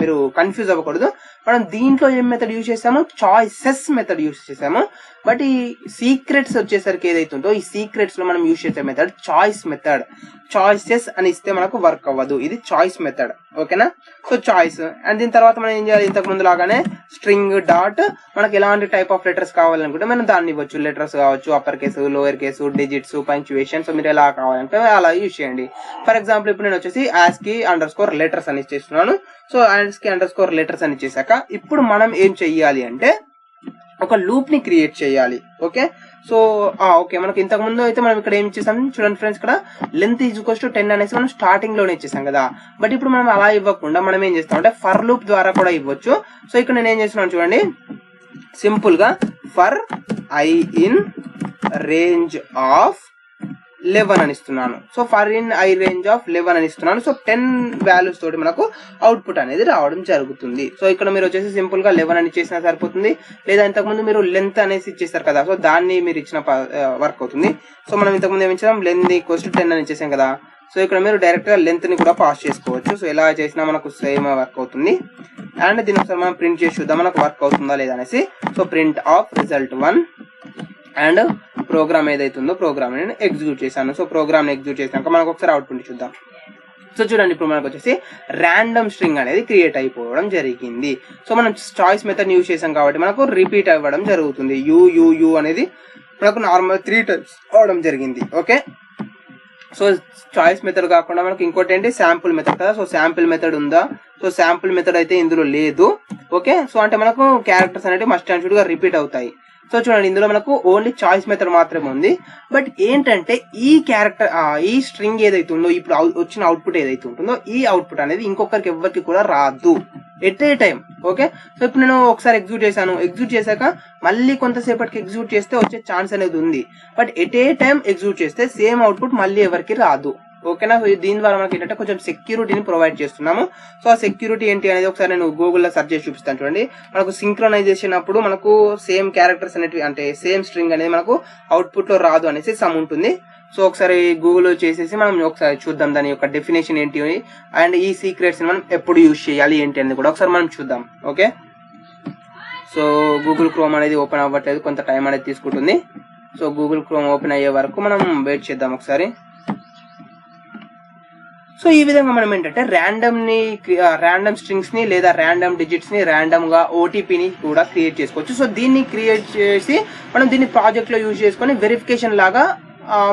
A: మీరు కన్ఫ్యూజ్ అవ్వకూడదు. మనం దీంట్లో ఏం మెథడ్ యూజ్ చేసాము, చాయిసెస్ మెథడ్ యూజ్ చేసాము. బట్ ఈ సీక్రెట్స్ వచ్చేసరికి ఏదైతుందో ఈ సీక్రెట్స్ లో మనం యూజ్ చేసే మెథడ్ చాయిస్ మెథడ్. చాయిసెస్ అని ఇస్తే మనకు వర్క్ అవ్వదు, ఇది చాయిస్ మెథడ్. ఓకేనా, సో చాయిస్. అండ్ దీని తర్వాత మనం ఏం చేయాలి, ఇంతకు ముందు లాగానే స్ట్రింగ్ డాట్ మనకి ఎలాంటి టైప్ ఆఫ్ లెటర్స్ కావాలనుకుంటే మనం దాన్ని ఇవ్వచ్చు. లెటర్స్ కావచ్చు, upper case, lower case, digits, punctuation. So మీరు ఎలా కావాలంటే అలా యూజ్ చేయండి. ఫర్ ఎగ్జాంపుల్ ఇప్పుడు నేను వచ్చేసి ASCII అండర్స్కోర్ లెటర్స్ అని ఇచ్చేస్తున్నాను. సో ASCII అండర్స్కోర్ లెటర్స్ అని ఇచ్చేసాక ఇప్పుడు మనం ఏం చెయ్యాలి అంటే ఒక లూప్ ని క్రియేట్ చేయాలి. ఓకే, సో ఓకే, మనకి ఇంతకు ముందు అయితే మనం ఇక్కడ ఏం ఇచ్చేసాం చూడండి ఫ్రెండ్స్, ఇక్కడ లెంత్ ఈజ్ ఈక్వల్స్ టు 10 అనేసి మనం స్టార్టింగ్ లోనే ఇచ్చేసాం కదా. బట్ ఇప్పుడు మనం అలా ఇవ్వకుండా మనం ఏం చేస్తాం అంటే ఫర్ లూప్ ద్వారా కూడా ఇవ్వచ్చు. సో ఇక్కడ నేను ఏం చేస్తున్నాను చూడండి, సింపుల్ గా for I in range of 11 అని ఇస్తున్నాను. So for in I range of 11 అని ఇస్తున్నాను. సో 10 వాల్యూస్ తోటి మనకు అవుట్పుట్ అనేది రావడం జరుగుతుంది. సో ఇక్కడ మీరు వచ్చేసి సింపుల్ గా 11 అని చేసినా సరిపోతుంది, లేదా ఇంతకుముందు మీరు లెంత్ అనేసి ఇచ్చేస్తారు కదా, సో దాన్ని మీరు ఇచ్చిన వర్క్ అవుతుంది. సో మనం ఇంతకుముందు ఏమి ఇచ్చాం, లెంత్ ఈక్వల్స్ టు 10 అని ఇచ్చేసాం కదా. సో ఇక్కడ మీరు డైరెక్ట్ గా లెంత్ ని కూడా పాస్ చేసుకోవచ్చు. సో ఎలా చేసినా మనకు సేమ్ వర్క్ అవుతుంది. అండ్ దీని ఒకసారి మనం ప్రింట్ చేసి చూద్దాం మనకు వర్క్ అవుతుందా లేదా అనేసి. So print of result 1 and program ఏదైతుందో ప్రోగ్రామ్ నేను ఎగ్జిక్యూట్ చేశాను. సో ప్రోగ్రామ్ ఎగ్జిక్యూట్ చేసినాక మనకు ఒకసారి అవుట్పుట్ చూద్దాం. సో చూడండి, ఇప్పుడు మనకు వచ్చేసి ర్యాండమ్ స్ట్రింగ్ అనేది క్రియేట్ అయిపోవడం జరిగింది. సో మనం చాయిస్ మెథడ్ యూజ్ చేసాం కాబట్టి మనకు రిపీట్ అవ్వడం జరుగుతుంది. యూ అనేది మనకు నార్మల్ 3 టైమ్స్ అవడం జరిగింది. ఓకే, సో చాయిస్ మెథడ్ కాకుండా మనకు ఇంకోటి ఏంటి, శాంపుల్ మెథడ్ కదా. సో శాంపుల్ మెథడ్ ఉందా, సో శాంపుల్ మెథడ్ అయితే ఇందులో లేదు. ఓకే, సో అంటే మనకు క్యారెక్టర్స్ అనేవి మస్ట్ అండ్ షుడ్ గా రిపీట్ అవుతాయి. సో చూడండి, ఇందులో మనకు ఓన్లీ చాయిస్ మెథడ్ మాత్రమే ఉంది. బట్ ఏంటంటే ఈ క్యారెక్టర్ ఈ స్ట్రింగ్ ఏదైతే ఉందో, ఇప్పుడు వచ్చిన అవుట్పుట్ ఏదైతే ఉంటుందో ఈ అవుట్పుట్ అనేది ఇంకొకరికి ఎవరికి కూడా రాదు at a time. Okay, so ఇప్పుడు నేను ఒకసారి ఎగ్జిక్యూట్ చేశాను, ఎగ్జిక్యూట్ చేశాక మళ్ళీ కొంతసేపటికి ఎగ్జిక్యూట్ చేస్తే వచ్చే ఛాన్స్ అనేది ఉంది. But at a time execute చేస్తే సేమ్ అవుట్పుట్ మళ్ళీ ఎవరికి రాదు. ఓకేనా, దీని ద్వారా మనకి ఏంటంటే కొంచెం సెక్యూరిటీని ప్రొవైడ్ చేస్తున్నాము. సో ఆ సెక్యూరిటీ ఏంటి అనేది ఒకసారి నేను గూగుల్లో సెర్చ్ చేసి చూపిస్తాను చూడండి. మనకు సింక్రోనైజేషన్ అప్పుడు మనకు సేమ్ క్యారెక్టర్స్ అనేవి అంటే సేమ్ స్ట్రింగ్ అనేది మనకు అవుట్పుట్ లో రాదు అనేసి సమ్ ఉంటుంది. సో ఒకసారి గూగుల్ చేసేసి మనం ఒకసారి చూద్దాం దాని యొక్క డెఫినేషన్ ఏంటి అండ్ ఈ సీక్రెట్స్ మనం ఎప్పుడు యూజ్ చేయాలి ఏంటి అనేది కూడా ఒకసారి మనం చూద్దాం. ఓకే, సో గూగుల్ క్రోమ్ అనేది ఓపెన్ అవ్వట్లేదు, కొంత టైం అనేది తీసుకుంటుంది. సో గూగుల్ క్రోమ్ ఓపెన్ అయ్యే వరకు మనం వెయిట్ చేద్దాం ఒకసారి. సో ఈ విధంగా మనం ఏంటంటే ర్యాండమ్ స్ట్రింగ్స్ ని లేదా ర్యాండమ్ డిజిట్స్ ని ర్యాండమ్ గా ఓటీపీని కూడా క్రియేట్ చేసుకోవచ్చు. సో దీన్ని క్రియేట్ చేసి మనం దీన్ని ప్రాజెక్ట్ లో యూజ్ చేసుకొని వెరిఫికేషన్ లాగా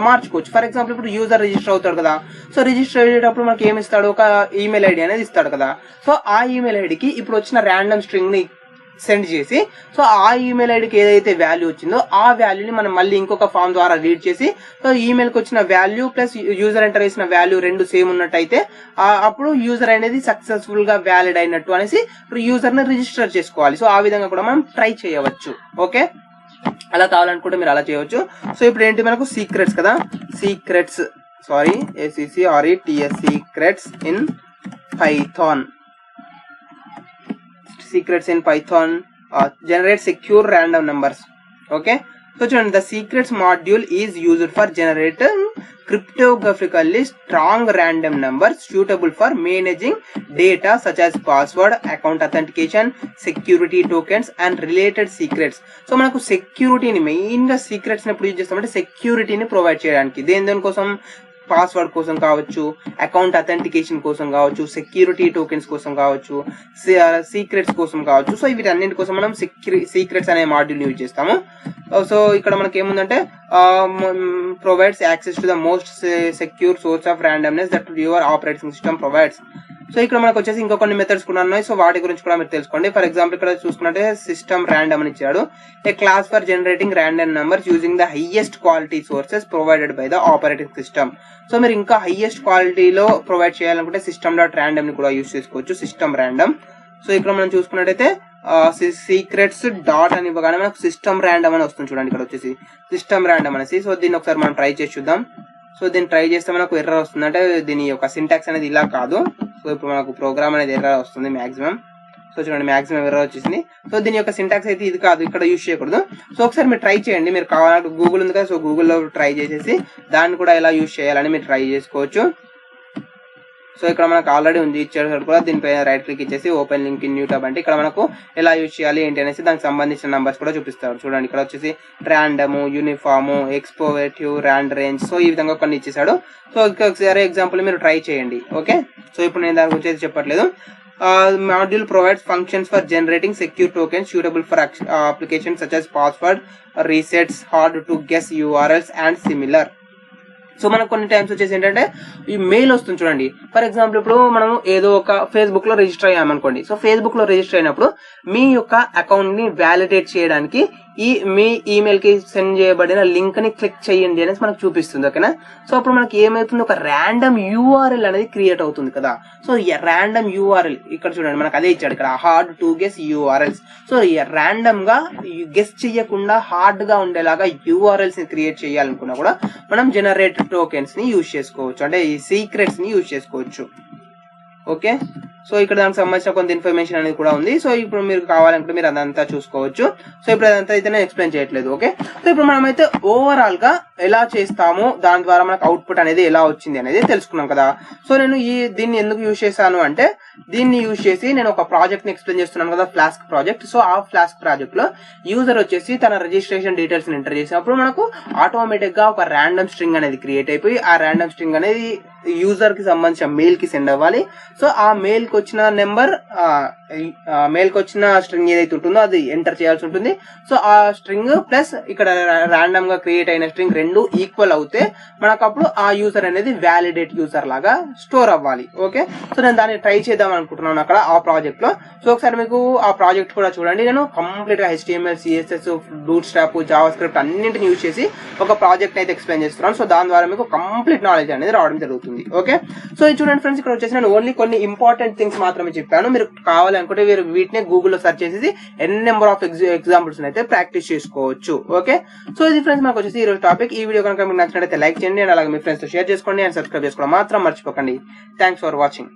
A: మార్చుకోవచ్చు. ఫర్ ఎగ్జాంపుల్ ఇప్పుడు యూజర్ రిజిస్టర్ అవుతాడు కదా, సో రిజిస్టర్ అయ్యేటప్పుడు మనకి ఏమి ఇస్తాడు, ఒక ఈమెయిల్ ఐడి అనేది ఇస్తాడు కదా. సో ఆ ఈమెయిల్ ఐడికి ఇప్పుడు వచ్చిన ర్యాండమ్ స్ట్రింగ్ ని సెండ్ చేసి, సో ఆ ఈమెయిల్ ఐడికి ఏదైతే వాల్యూ వచ్చిందో ఆ వాల్యూని మనం మళ్ళీ ఇంకొక ఫామ్ ద్వారా రీడ్ చేసి, సో ఈమెయిల్ కి వచ్చిన వాల్యూ ప్లస్ యూజర్ ఎంటర్ చేసిన వాల్యూ రెండు సేమ్ ఉన్నట్టయితే అప్పుడు యూజర్ అనేది సక్సెస్ఫుల్ గా వ్యాలిడ్ అయినట్టు అనేసి యూజర్ ని రిజిస్టర్ చేసుకోవాలి. సో ఆ విధంగా కూడా మనం ట్రై చేయవచ్చు. ఓకే, అలా కావాలనుకుంటే మీరు అలా చేయవచ్చు. సో ఇప్పుడు ఏంటి మనకు సీక్రెట్స్ కదా, secrets secrets in Python. Secrets in Python generate secure random numbers. Okay, so చూడండి, the secrets module is used for generating cryptographically strong random numbers suitable for managing data such as password, account authentication, security tokens and related secrets. So మనకు సెక్యూరిటీని main గా secrets ని ఎప్పుడు use చేస్తామంటే సెక్యూరిటీని provide చేయడానికి. దేని కోసం, పాస్వర్డ్ కోసం కావచ్చు, అకౌంట్ అథెంటికేషన్ కోసం కావచ్చు, సెక్యూరిటీ టోకెన్స్ కోసం కావచ్చు, సీక్రెట్స్ కోసం కావచ్చు. సో వీటన్నింటి కోసం మనం సీక్రెట్స్ అనే మాడ్యూల్ యూజ్ చేస్తాము. సో ఇక్కడ మనకి ఏముందంటే provides access to the most secure source of randomness that your operating system provides. So ఇక్కడ మనకు వచ్చేసి ఇంకో కొన్ని మెథడ్స్ కూడా ఉన్నాయి. సో వాటి గురించి కూడా మీరు తెలుసుకోండి. ఫర్ ఎగ్జాంపుల్ ఇక్కడ చూసుకుంటే సిస్టమ్ ర్యాండమ్ అని ఇచ్చాడు. A class for generating random numbers using the highest quality sources provided by the operating system. So మీరు ఇంకా హైయెస్ట్ క్వాలిటీలో ప్రొవైడ్ చేయాలనుకుంటే సిస్టమ్ డాట్ ర్యాండమ్ ని కూడా యూజ్ చేసుకోవచ్చు, సిస్టమ్ ర్యాండమ్. సో ఇక్కడ మనం చూసుకున్నట్టయితే సీక్రెట్స్ డాట్ అని ఇవ్వగానే మనకు సిస్టమ్ ర్యాండమ్ అని వస్తుంది చూడండి. ఇక్కడ వచ్చేసి సిస్టమ్ ర్యాండమ్ అనేసి. సో దీన్ని ఒకసారి మనం ట్రై చేసి చూద్దాం. సో దీన్ని ట్రై చేస్తే మనకు ఎర్రర్ వస్తుంది, అంటే దీని యొక్క సింటాక్స్ అనేది ఇలా కాదు. సో ఇప్పుడు మనకు ప్రోగ్రామ్ అనేది ఎర్రర్ వస్తుంది మాక్సిమం. సో చూడండి మాక్సిమం ఎర్రర్ వచ్చేసింది. సో దీని యొక్క సింటాక్స్ అయితే ఇది కాదు, ఇక్కడ యూజ్ చేయకూడదు. సో ఒకసారి మీరు ట్రై చేయండి, మీరు కావాలంటే గూగుల్ ఉంది కదా, సో గూగుల్లో ట్రై చేసేసి దాన్ని కూడా ఎలా యూజ్ చేయాలని మీరు ట్రై చేసుకోవచ్చు. సో ఇక్కడ మనకు ఆల్రెడీ ఉంది ఇచ్చాడు కూడా, దీనిపైన రైట్ క్లిక్ ఇచ్చేసి open link in new tab అంటే ఇక్కడ మనకు ఎలా యూజ్ చేయాలి ఏంటి అనేసి దానికి సంబంధించిన నంబర్స్ కూడా చూపిస్తారు చూడండి. ఇక్కడ వచ్చేసి random, uniform, expovariate, randrange, so ఈ విధంగా కొన్ని ఇచ్చేసాడు. సో ఒకసారి ఎగ్జాంపుల్ మీరు ట్రై చేయండి. ఓకే, సో ఇప్పుడు నేను దాని గురించి చెప్పట్లేదు. Module provides functions for generating secure tokens suitable for applications such as password resets, hard to guess URLs and similar. So మనకు కొన్ని టైమ్స్ వచ్చేసి ఏంటంటే ఈ మెయిల్ వస్తుంది చూడండి. ఫర్ ఎగ్జాంపుల్ ఇప్పుడు మనం ఏదో ఒక ఫేస్బుక్ లో రిజిస్టర్ అయ్యామనుకోండి. సో ఫేస్బుక్ లో రిజిస్టర్ అయినప్పుడు మీ యొక్క అకౌంట్ ని వ్యాలిడేట్ చేయడానికి మీ ఈమెయిల్ కి సెండ్ చేయబడిన లింక్ ని క్లిక్ చేయండి అనేసి మనకు చూపిస్తుంది. ఓకేనా, సో అప్పుడు మనకి ఏమవుతుంది, ఒక ర్యాండమ్ యూఆర్ఎల్ అనేది క్రియేట్ అవుతుంది కదా. సో ర్యాండమ్ యూఆర్ఎల్ ఇక్కడ చూడండి మనకు అదే ఇచ్చాడు ఇక్కడ, hard to guess URLs. So random గా గెస్ చేయకుండా హార్డ్ గా ఉండేలాగా యూఆర్ఎల్స్ ని క్రియేట్ చేయాలనుకున్నా కూడా మనం జనరేట్ టోకెన్స్ ని యూజ్ చేసుకోవచ్చు, అంటే ఈ సీక్రెట్స్ ని యూజ్ చేసుకోవచ్చు. ఓకే, సో ఇక్కడ దానికి సంబంధించిన కొంత ఇన్ఫర్మేషన్ అనేది కూడా ఉంది. సో ఇప్పుడు మీరు కావాలనుకుంటే మీరు అదంతా చూసుకోవచ్చు. సో ఇప్పుడు అదంతా అయితే నేను ఎక్స్ప్లెయిన్ చేయట్లేదు. ఓకే, సో ఇప్పుడు మనం అయితే ఓవరాల్ గా ఎలా చేస్తాము, దాని ద్వారా మనకు అవుట్పుట్ అనేది ఎలా వచ్చింది అనేది తెలుసుకున్నాం కదా. సో నేను దీన్ని ఎందుకు యూజ్ చేశాను అంటే, దీన్ని యూజ్ చేసి నేను ఒక ప్రాజెక్ట్ ని ఎక్స్ప్లెయిన్ చేస్తున్నాను కదా, ఫ్లాస్క్ ప్రాజెక్ట్. సో ఆ ఫ్లాస్క్ ప్రాజెక్ట్ లో యూజర్ వచ్చేసి తన రిజిస్ట్రేషన్ డీటెయిల్స్ ని ఎంటర్ చేసినప్పుడు మనకు ఆటోమేటిక్ గా ఒక ర్యాండమ్ స్ట్రింగ్ అనేది క్రియేట్ అయిపోయి ఆ ర్యాండమ్ స్ట్రింగ్ అనేది యూజర్ కి సంబంధించిన మెయిల్ కి సెండ్ అవ్వాలి. సో ఆ మెయిల్ కి వచ్చిన నెంబర్, మెయిల్ కి వచ్చిన స్ట్రింగ్ ఏదైతే ఉంటుందో అది ఎంటర్ చేయాల్సి ఉంటుంది. సో ఆ స్ట్రింగ్ ప్లస్ ఇక్కడ ర్యాండమ్ గా క్రియేట్ అయిన స్ట్రింగ్ రెండు ఈక్వల్ అవుతే మనకు అప్పుడు ఆ యూజర్ అనేది వ్యాలిడేట్ యూజర్ లాగా స్టోర్ అవ్వాలి. ఓకే, సో నేను దాన్ని ట్రై చేద్దాం అనుకుంటున్నాను అక్కడ ఆ ప్రాజెక్ట్ లో. సో ఒకసారి మీకు ఆ ప్రాజెక్ట్ కూడా చూడండి. నేను కంప్లీట్ గా HTML, CSS, boot strap, Java script అన్నింటిని యూజ్ చేసి ఒక ప్రాజెక్ట్ అయితే ఎక్స్ప్లెయిన్ చేస్తున్నాను. సో దాని ద్వారా మీకు కంప్లీట్ నాలెడ్జ్ అనేది రావడం జరుగుతుంది. ఓకే, సో ఇది చూడండి ఫ్రెండ్స్, ఇక్కడ వచ్చేసి నేను ఓన్లీ కొన్ని ఇంపార్టెంట్ థింగ్స్ మాత్రమే చెప్పాను. మీరు కావాలనుకుంటే మీరు వీటిని గూగుల్లో సెర్చ్ చేసి నెంబర్ ఆఫ్ ఎగ్జాంపుల్స్ అయితే ప్రాక్టీస్ చేసుకోవచ్చు. ఓకే, సో ఇది ఫ్రెండ్స్ మనకు వచ్చేసి ఈ రోజు టాపిక్. ఈ వీడియో కనుక మీకు నచ్చినట్లయితే లైక్ చేయండి అండ్ అలాగే మీ ఫ్రెండ్స్ తో షేర్ చేసుకోండి అండ్ సబ్స్క్రైబ్ చేసుకోవడం మాత్రం మర్చిపోకండి. Thanks for watching.